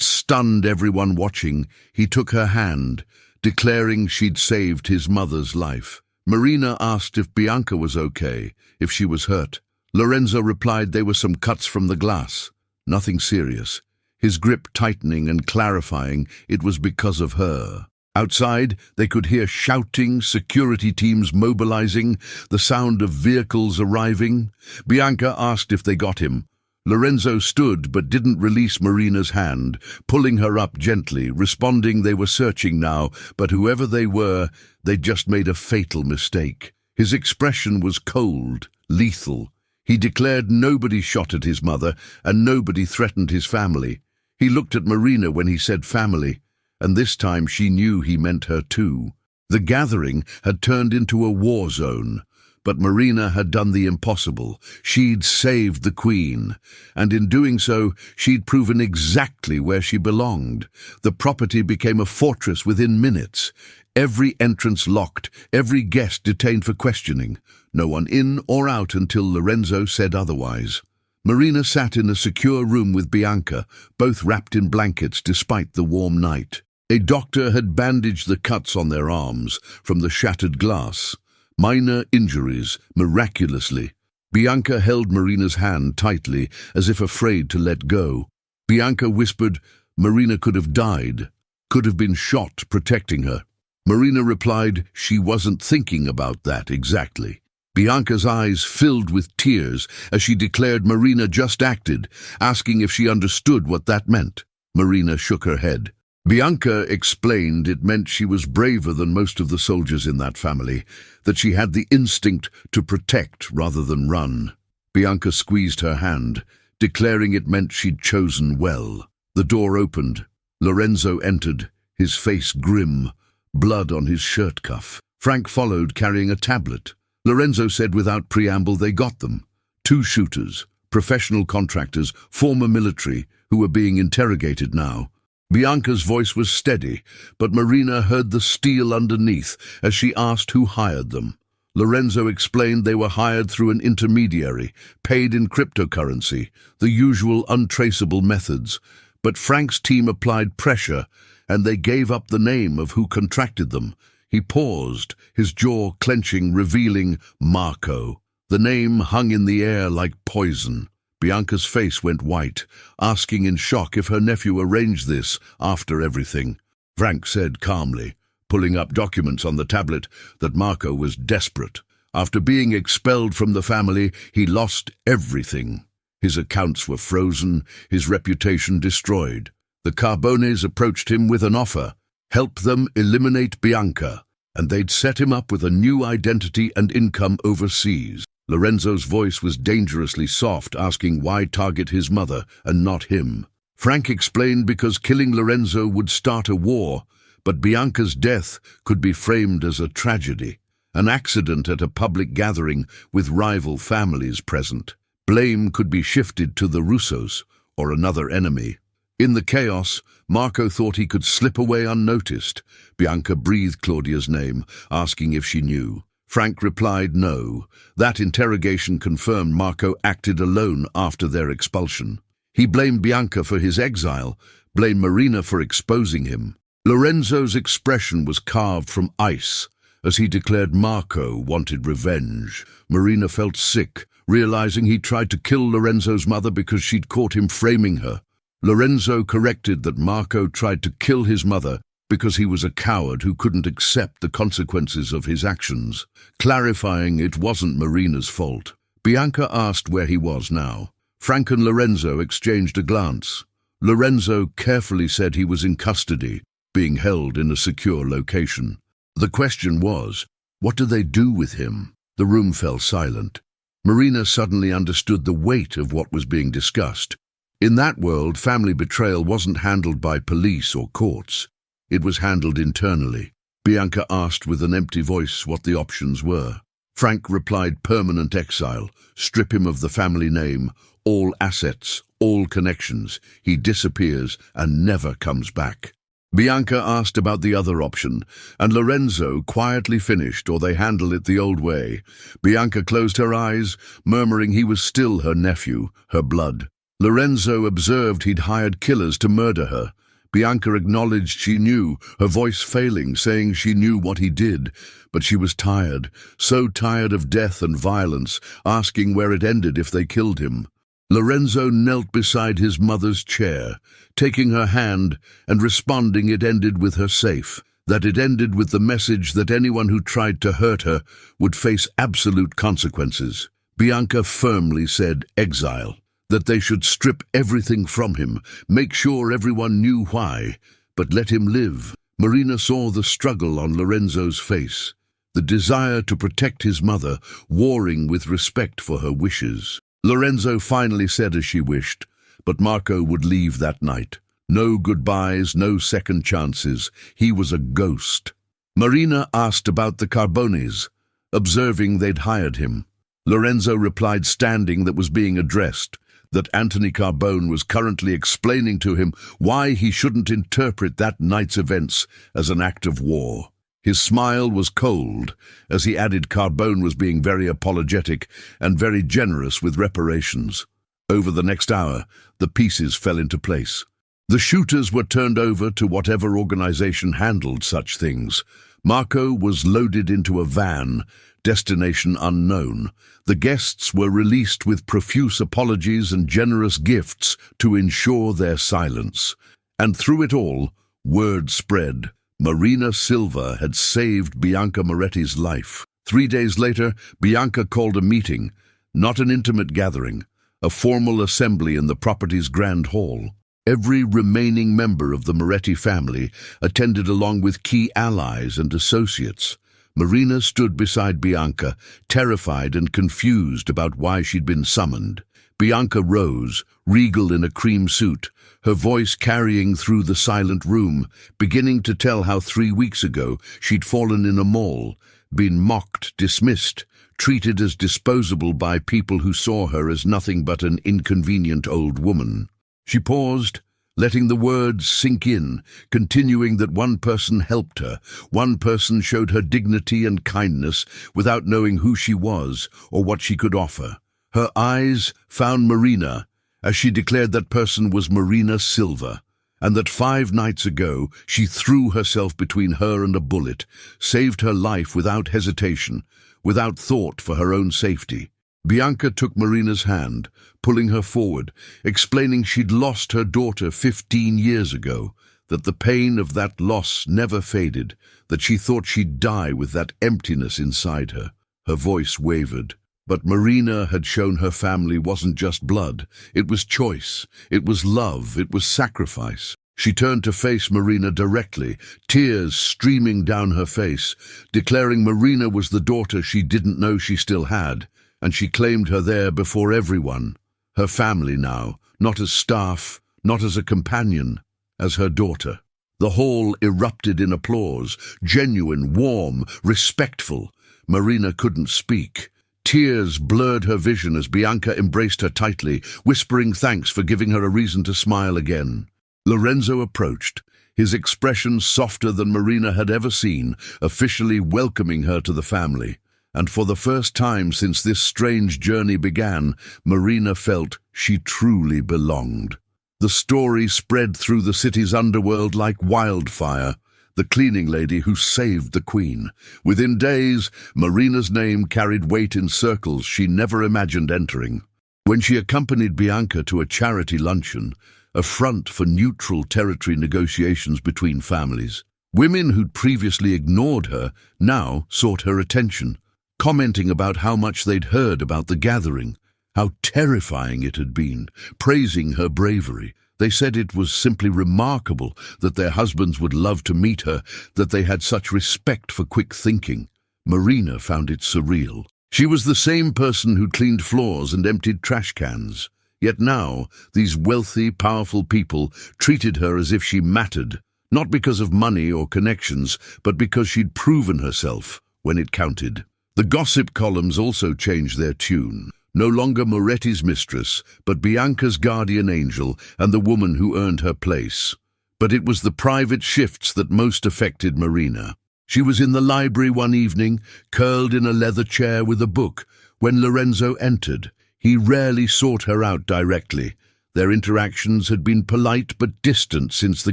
stunned everyone watching, he took her hand, declaring she'd saved his mother's life. Marina asked if Bianca was okay, if she was hurt. Lorenzo replied there were some cuts from the glass. Nothing serious. His grip tightening and clarifying it was because of her. Outside, they could hear shouting, security teams mobilizing, the sound of vehicles arriving. Bianca asked if they got him. Lorenzo stood but didn't release Marina's hand, pulling her up gently, responding they were searching now, but whoever they were, they'd just made a fatal mistake. His expression was cold, lethal. He declared nobody shot at his mother and nobody threatened his family. He looked at Marina when he said family, and this time she knew he meant her too. The gathering had turned into a war zone, but Marina had done the impossible. She'd saved the Queen, and in doing so, she'd proven exactly where she belonged. The property became a fortress within minutes. Every entrance locked, every guest detained for questioning. No one in or out until Lorenzo said otherwise. Marina sat in a secure room with Bianca, both wrapped in blankets despite the warm night. A doctor had bandaged the cuts on their arms from the shattered glass. Minor injuries, miraculously. Bianca held Marina's hand tightly, as if afraid to let go. Bianca whispered, Marina could have died, could have been shot protecting her. Marina replied she wasn't thinking about that exactly. Bianca's eyes filled with tears as she declared Marina just acted, asking if she understood what that meant. Marina shook her head. Bianca explained it meant she was braver than most of the soldiers in that family, that she had the instinct to protect rather than run. Bianca squeezed her hand, declaring it meant she'd chosen well. The door opened. Lorenzo entered, his face grim, blood on his shirt cuff. Frank followed, carrying a tablet. Lorenzo said without preamble they got them. 2 shooters, professional contractors, former military, who were being interrogated now. Bianca's voice was steady, but Marina heard the steel underneath as she asked who hired them. Lorenzo explained they were hired through an intermediary, paid in cryptocurrency, the usual untraceable methods. But Frank's team applied pressure, and they gave up the name of who contracted them. He paused, his jaw clenching, revealing Marco. The name hung in the air like poison. Bianca's face went white, asking in shock if her nephew arranged this after everything. Frank said calmly, pulling up documents on the tablet, that Marco was desperate. After being expelled from the family, he lost everything. His accounts were frozen, his reputation destroyed. The Carbones approached him with an offer: help them eliminate Bianca, and they'd set him up with a new identity and income overseas. Lorenzo's voice was dangerously soft, asking why target his mother and not him. Frank explained because killing Lorenzo would start a war, but Bianca's death could be framed as a tragedy, an accident at a public gathering with rival families present. Blame could be shifted to the Russos or another enemy. In the chaos, Marco thought he could slip away unnoticed. Bianca breathed Claudia's name, asking if she knew. Frank replied no. That interrogation confirmed Marco acted alone after their expulsion. He blamed Bianca for his exile, blamed Marina for exposing him. Lorenzo's expression was carved from ice as he declared Marco wanted revenge. Marina felt sick, realizing he tried to kill Lorenzo's mother because she'd caught him framing her. Lorenzo corrected that Marco tried to kill his mother because he was a coward who couldn't accept the consequences of his actions, clarifying it wasn't Marina's fault. Bianca asked where he was now. Frank and Lorenzo exchanged a glance. Lorenzo carefully said he was in custody, being held in a secure location. The question was, what do they do with him? The room fell silent. Marina suddenly understood the weight of what was being discussed. In that world, family betrayal wasn't handled by police or courts. It was handled internally. Bianca asked with an empty voice what the options were. Frank replied permanent exile, strip him of the family name, all assets, all connections. He disappears and never comes back. Bianca asked about the other option, and Lorenzo quietly finished, or they handle it the old way. Bianca closed her eyes, murmuring he was still her nephew, her blood. Lorenzo observed he'd hired killers to murder her. Bianca acknowledged she knew, her voice failing, saying she knew what he did. But she was tired, so tired of death and violence, asking where it ended if they killed him. Lorenzo knelt beside his mother's chair, taking her hand and responding it ended with her safe, that it ended with the message that anyone who tried to hurt her would face absolute consequences. Bianca firmly said exile, that they should strip everything from him, make sure everyone knew why, but let him live. Marina saw the struggle on Lorenzo's face, the desire to protect his mother, warring with respect for her wishes. Lorenzo finally said as she wished, but Marco would leave that night. No goodbyes, no second chances. He was a ghost. Marina asked about the Carbones, observing they'd hired him. Lorenzo replied standing that was being addressed, that Anthony Carbone was currently explaining to him why he shouldn't interpret that night's events as an act of war. His smile was cold as he added Carbone was being very apologetic and very generous with reparations. Over the next hour, the pieces fell into place. The shooters were turned over to whatever organization handled such things. Marco was loaded into a van, destination unknown. The guests were released with profuse apologies and generous gifts to ensure their silence. And through it all, word spread. Marina Silva had saved Bianca Moretti's life. 3 days later, Bianca called a meeting, not an intimate gathering, a formal assembly in the property's grand hall. Every remaining member of the Moretti family attended along with key allies and associates. Marina stood beside Bianca, terrified and confused about why she'd been summoned. Bianca rose, regal in a cream suit, her voice carrying through the silent room, beginning to tell how 3 weeks ago she'd fallen in a mall, been mocked, dismissed, treated as disposable by people who saw her as nothing but an inconvenient old woman. She paused, letting the words sink in, continuing that one person helped her, one person showed her dignity and kindness without knowing who she was or what she could offer. Her eyes found Marina as she declared that person was Marina Silva, and that 5 nights ago she threw herself between her and a bullet, saved her life without hesitation, without thought for her own safety. Bianca took Marina's hand, pulling her forward, explaining she'd lost her daughter 15 years ago, that the pain of that loss never faded, that she thought she'd die with that emptiness inside her. Her voice wavered. But Marina had shown her family wasn't just blood. It was choice, it was love, it was sacrifice. She turned to face Marina directly, tears streaming down her face, declaring Marina was the daughter she didn't know she still had, and she claimed her there before everyone. Her family now, not as staff, not as a companion, as her daughter. The hall erupted in applause, genuine, warm, respectful. Marina couldn't speak. Tears blurred her vision as Bianca embraced her tightly, whispering thanks for giving her a reason to smile again. Lorenzo approached, his expression softer than Marina had ever seen, officially welcoming her to the family. And for the first time since this strange journey began, Marina felt she truly belonged. The story spread through the city's underworld like wildfire. The cleaning lady who saved the Queen. Within days, Marina's name carried weight in circles she never imagined entering. When she accompanied Bianca to a charity luncheon, a front for neutral territory negotiations between families, women who'd previously ignored her now sought her attention, commenting about how much they'd heard about the gathering, how terrifying it had been, praising her bravery. They said it was simply remarkable that their husbands would love to meet her, that they had such respect for quick thinking. Marina found it surreal. She was the same person who cleaned floors and emptied trash cans. Yet now, these wealthy, powerful people treated her as if she mattered, not because of money or connections, but because she'd proven herself when it counted. The gossip columns also changed their tune. no longer Moretti's mistress, but Bianca's guardian angel and the woman who earned her place. But it was the private shifts that most affected Marina. She was in the library one evening, curled in a leather chair with a book, when Lorenzo entered. He rarely sought her out directly. Their interactions had been polite but distant since the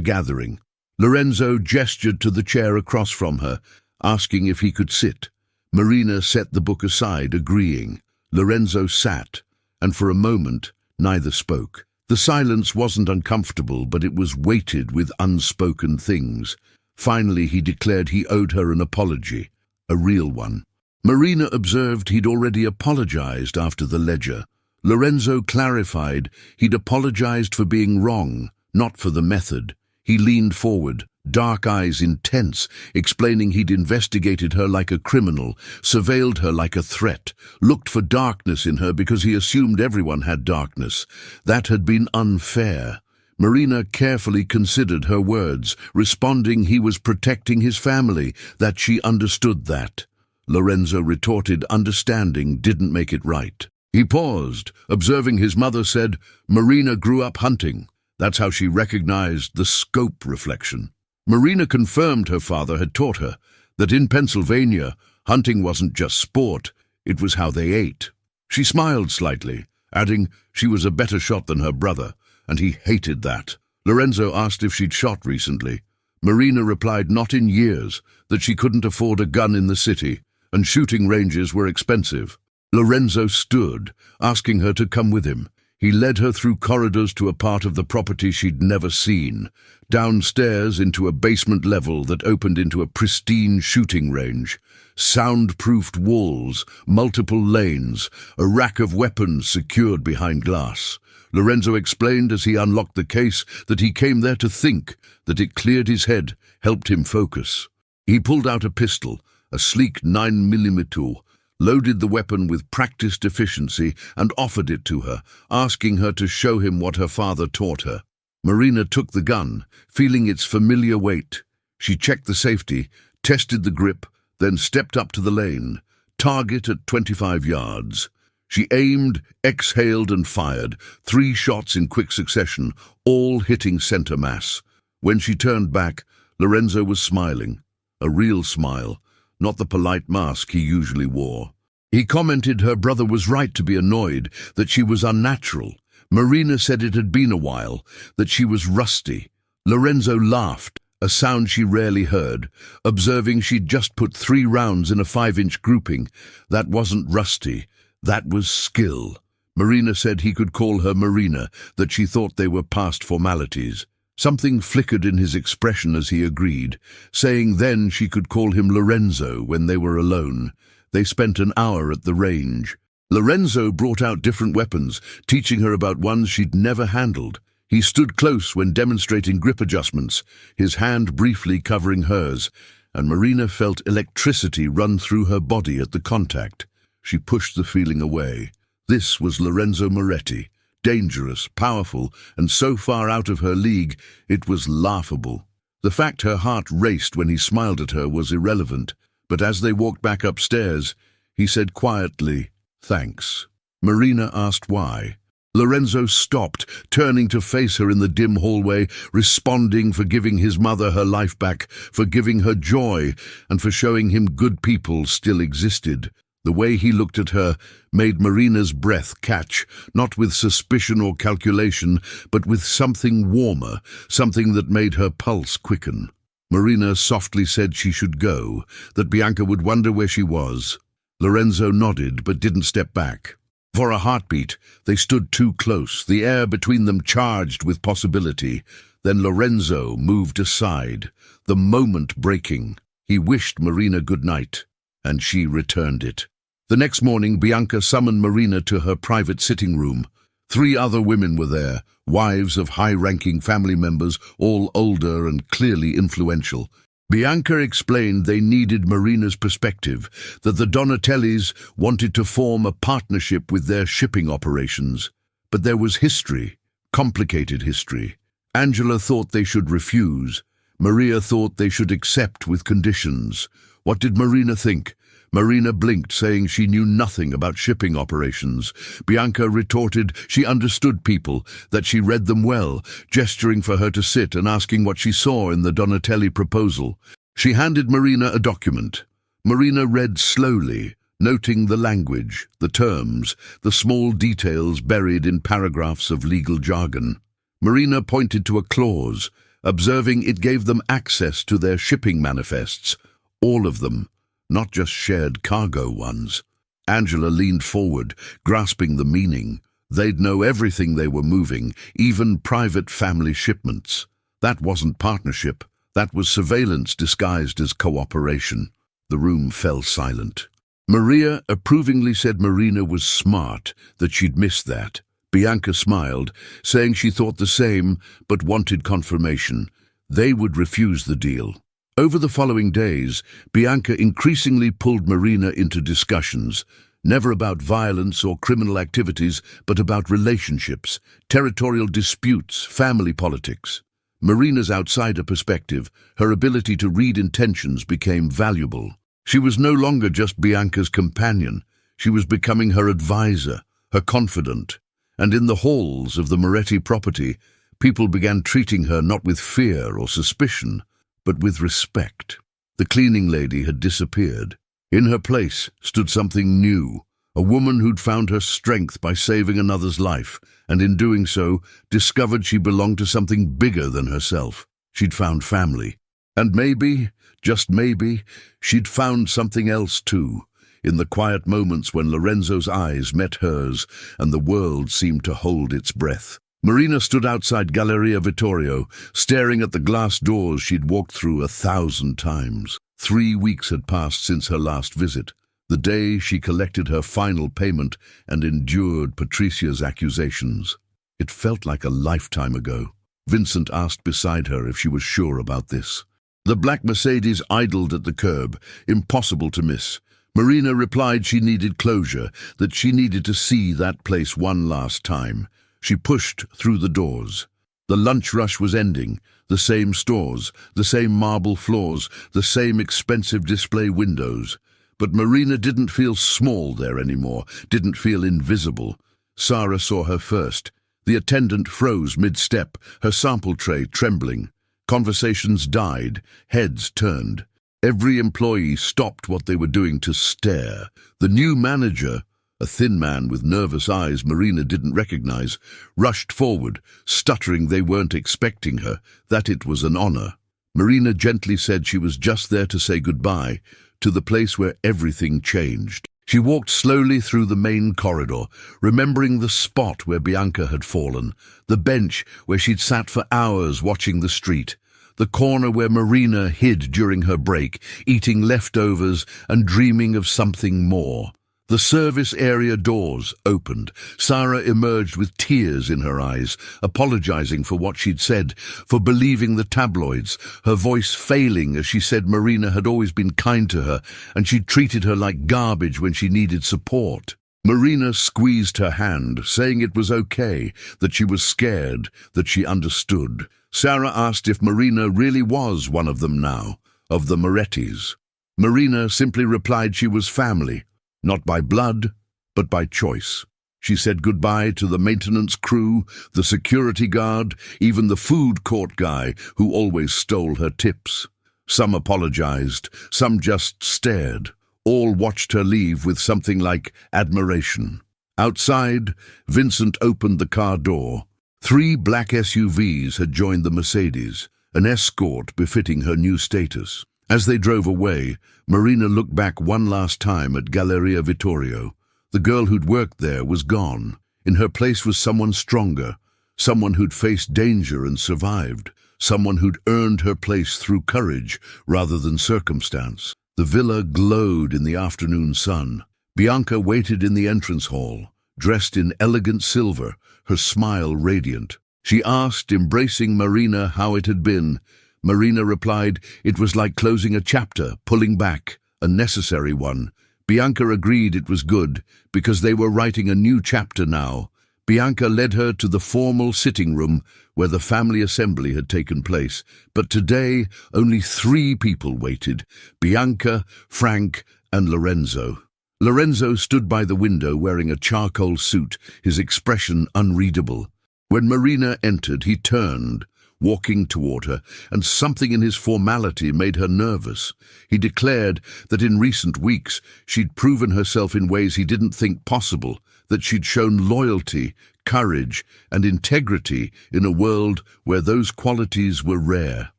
gathering. Lorenzo gestured to the chair across from her, asking if he could sit. Marina set the book aside, agreeing. Lorenzo sat, and for a moment neither spoke. The silence wasn't uncomfortable, but it was weighted with unspoken things. Finally, he declared he owed her an apology, a real one. Marina observed he'd already apologized after the ledger. Lorenzo clarified he'd apologized for being wrong, not for the method. He leaned forward, dark eyes intense, explaining he'd investigated her like a criminal, surveilled her like a threat, looked for darkness in her because he assumed everyone had darkness. That had been unfair. Marina carefully considered her words, responding he was protecting his family, that she understood that. Lorenzo retorted understanding didn't make it right. He paused, observing his mother said, "Marina grew up hunting." That's how she recognized the scope reflection. Marina confirmed her father had taught her that in Pennsylvania, hunting wasn't just sport, it was how they ate. She smiled slightly, adding she was a better shot than her brother, and he hated that. Lorenzo asked if she'd shot recently. Marina replied not in years, that she couldn't afford a gun in the city, and shooting ranges were expensive. Lorenzo stood, asking her to come with him. He led her through corridors to a part of the property she'd never seen, downstairs into a basement level that opened into a pristine shooting range. Soundproofed walls, multiple lanes, a rack of weapons secured behind glass. Lorenzo explained as he unlocked the case that he came there to think, that it cleared his head, helped him focus. He pulled out a pistol, a sleek 9mm, loaded the weapon with practiced efficiency and offered it to her, asking her to show him what her father taught her. Marina took the gun, feeling its familiar weight. She checked the safety, tested the grip, then stepped up to the lane, target at 25 yards. She aimed, exhaled and fired, 3 shots in quick succession, all hitting center mass. When she turned back, Lorenzo was smiling, a real smile, not the polite mask he usually wore. He commented her brother was right to be annoyed, that she was unnatural. Marina said it had been a while, that she was rusty. Lorenzo laughed, a sound she rarely heard, observing she'd just put 3 rounds in a 5-inch grouping. That wasn't rusty, that was skill. Marina said he could call her Marina, that she thought they were past formalities. Something flickered in his expression as he agreed, saying then she could call him Lorenzo when they were alone. They spent an hour at the range. Lorenzo brought out different weapons, teaching her about ones she'd never handled. He stood close when demonstrating grip adjustments, his hand briefly covering hers, and Marina felt electricity run through her body at the contact. She pushed the feeling away. This was Lorenzo Moretti. Dangerous, powerful, and so far out of her league, it was laughable. The fact her heart raced when he smiled at her was irrelevant, but as they walked back upstairs, he said quietly, "Thanks." Marina asked why. Lorenzo stopped, turning to face her in the dim hallway, responding for giving his mother her life back, for giving her joy, and for showing him good people still existed. The way he looked at her made Marina's breath catch, not with suspicion or calculation, but with something warmer, something that made her pulse quicken. Marina softly said she should go, that Bianca would wonder where she was. Lorenzo nodded, but didn't step back. For a heartbeat, they stood too close, the air between them charged with possibility. Then Lorenzo moved aside, the moment breaking. He wished Marina good night, and she returned it. The next morning, Bianca summoned Marina to her private sitting room. 3 other women were there, wives of high-ranking family members, all older and clearly influential. Bianca explained they needed Marina's perspective, that the Donatellis wanted to form a partnership with their shipping operations. But there was history, complicated history. Angela thought they should refuse. Maria thought they should accept with conditions. What did Marina think? Marina blinked, saying she knew nothing about shipping operations. Bianca retorted she understood people, that she read them well, gesturing for her to sit and asking what she saw in the Donatelli proposal. She handed Marina a document. Marina read slowly, noting the language, the terms, the small details buried in paragraphs of legal jargon. Marina pointed to a clause, observing it gave them access to their shipping manifests, all of them, not just shared cargo ones. Angela leaned forward, grasping the meaning. They'd know everything they were moving, even private family shipments. That wasn't partnership. That was surveillance disguised as cooperation. The room fell silent. Maria approvingly said Marina was smart, that she'd missed that. Bianca smiled, saying she thought the same, but wanted confirmation. They would refuse the deal. Over the following days, Bianca increasingly pulled Marina into discussions, never about violence or criminal activities, but about relationships, territorial disputes, family politics. Marina's outsider perspective, her ability to read intentions, became valuable. She was no longer just Bianca's companion. She was becoming her advisor, her confidant. And in the halls of the Moretti property, people began treating her not with fear or suspicion, but with respect. The cleaning lady had disappeared. In her place stood something new, a woman who'd found her strength by saving another's life, and in doing so, discovered she belonged to something bigger than herself. She'd found family. And maybe, just maybe, she'd found something else too, in the quiet moments when Lorenzo's eyes met hers and the world seemed to hold its breath. Marina stood outside Galleria Vittorio, staring at the glass doors she'd walked through 1,000 times. 3 weeks had passed since her last visit, the day she collected her final payment and endured Patricia's accusations. It felt like a lifetime ago. Vincent asked beside her if she was sure about this. The black Mercedes idled at the curb, impossible to miss. Marina replied she needed closure, that she needed to see that place one last time. She pushed through the doors. The lunch rush was ending. The same stores, the same marble floors, the same expensive display windows. But Marina didn't feel small there anymore, didn't feel invisible. Sarah saw her first. The attendant froze mid-step, her sample tray trembling. Conversations died, heads turned. Every employee stopped what they were doing to stare. The new manager, a thin man with nervous eyes Marina didn't recognize, rushed forward, stuttering they weren't expecting her, that it was an honor. Marina gently said she was just there to say goodbye, to the place where everything changed. She walked slowly through the main corridor, remembering the spot where Bianca had fallen, the bench where she'd sat for hours watching the street, the corner where Marina hid during her break, eating leftovers and dreaming of something more. The service area doors opened. Sarah emerged with tears in her eyes, apologizing for what she'd said, for believing the tabloids, her voice failing as she said Marina had always been kind to her and she'd treated her like garbage when she needed support. Marina squeezed her hand, saying it was okay, that she was scared, that she understood. Sarah asked if Marina really was one of them now, of the Morettis. Marina simply replied she was family. Not by blood, but by choice. She said goodbye to the maintenance crew, the security guard, even the food court guy who always stole her tips. Some apologized, some just stared. All watched her leave with something like admiration. Outside, Vincent opened the car door. 3 black SUVs had joined the Mercedes, an escort befitting her new status. As they drove away, Marina looked back one last time at Galleria Vittorio. The girl who'd worked there was gone. In her place was someone stronger, someone who'd faced danger and survived, someone who'd earned her place through courage rather than circumstance. The villa glowed in the afternoon sun. Bianca waited in the entrance hall, dressed in elegant silver, her smile radiant. She asked, embracing Marina, how it had been. Marina replied it was like closing a chapter, pulling back, a necessary one. Bianca agreed it was good, because they were writing a new chapter now. Bianca led her to the formal sitting room where the family assembly had taken place. But today, only 3 people waited: Bianca, Frank, and Lorenzo. Lorenzo stood by the window wearing a charcoal suit, his expression unreadable. When Marina entered, he turned, walking toward her, and something in his formality made her nervous. He declared that in recent weeks she'd proven herself in ways he didn't think possible, that she'd shown loyalty, courage, and integrity in a world where those qualities were rare.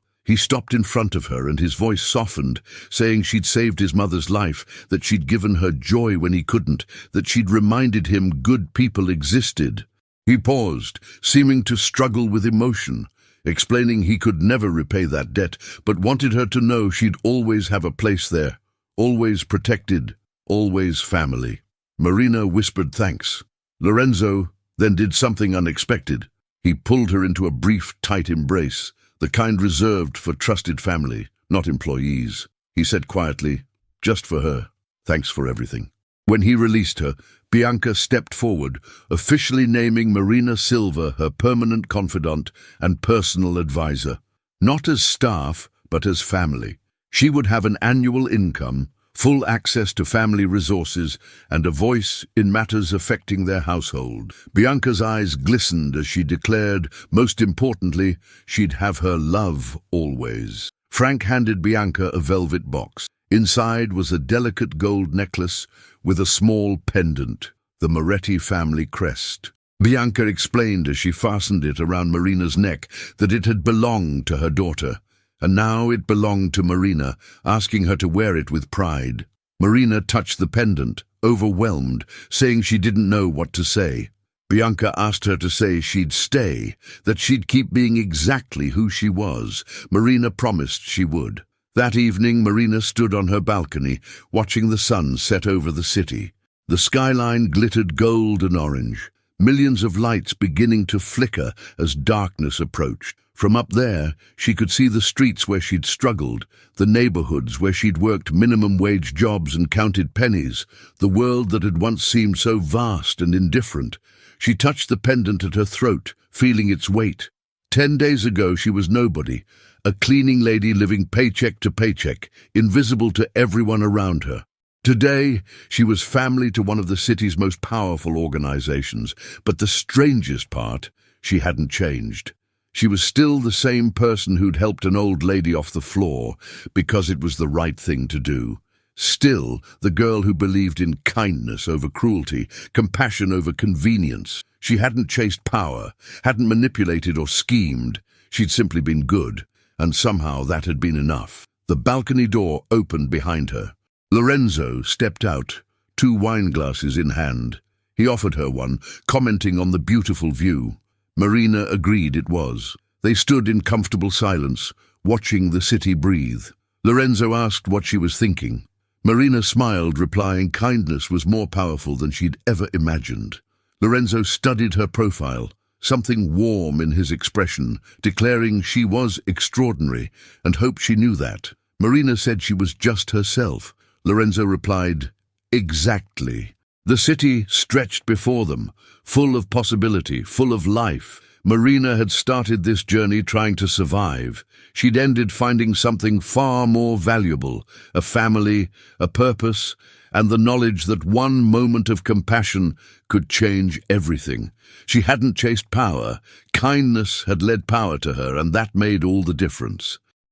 He stopped in front of her and his voice softened, saying she'd saved his mother's life, that she'd given her joy when he couldn't, that she'd reminded him good people existed. He paused, seeming to struggle with emotion, explaining he could never repay that debt, but wanted her to know she'd always have a place there, always protected, always family. Marina whispered thanks. Lorenzo then did something unexpected. He pulled her into a brief, tight embrace, the kind reserved for trusted family, not employees. He said quietly, "Just for her, thanks for everything." When he released her, Bianca stepped forward, officially naming Marina Silva her permanent confidant and personal advisor. Not as staff, but as family. She would have an annual income, full access to family resources, and a voice in matters affecting their household. Bianca's eyes glistened as she declared, most importantly, she'd have her love always. Frank handed Bianca a velvet box. Inside was a delicate gold necklace with a small pendant, the Moretti family crest. Bianca explained as she fastened it around Marina's neck that it had belonged to her daughter, and now it belonged to Marina, asking her to wear it with pride. Marina touched the pendant, overwhelmed, saying she didn't know what to say. Bianca asked her to say she'd stay, that she'd keep being exactly who she was. Marina promised she would. That evening, Marina stood on her balcony, watching the sun set over the city. The skyline glittered gold and orange, millions of lights beginning to flicker as darkness approached. From up there, she could see the streets where she'd struggled, the neighborhoods where she'd worked minimum-wage jobs and counted pennies, the world that had once seemed so vast and indifferent. She touched the pendant at her throat, feeling its weight. 10 days ago she was nobody, a cleaning lady living paycheck to paycheck, invisible to everyone around her. Today, she was family to one of the city's most powerful organizations, but the strangest part, she hadn't changed. She was still the same person who'd helped an old lady off the floor because it was the right thing to do. Still, the girl who believed in kindness over cruelty, compassion over convenience. She hadn't chased power, hadn't manipulated or schemed. She'd simply been good, and somehow that had been enough. The balcony door opened behind her. Lorenzo stepped out, 2 wine glasses in hand. He offered her one, commenting on the beautiful view. Marina agreed it was. They stood in comfortable silence, watching the city breathe. Lorenzo asked what she was thinking. Marina smiled, replying kindness was more powerful than she'd ever imagined. Lorenzo studied her profile, something warm in his expression, declaring she was extraordinary and hoped she knew that. Marina said she was just herself. Lorenzo replied, "Exactly." The city stretched before them, full of possibility, full of life. Marina had started this journey trying to survive. She'd ended finding something far more valuable, a family, a purpose, and the knowledge that one moment of compassion could change everything. She hadn't chased power. Kindness had led power to her, and that made all the difference.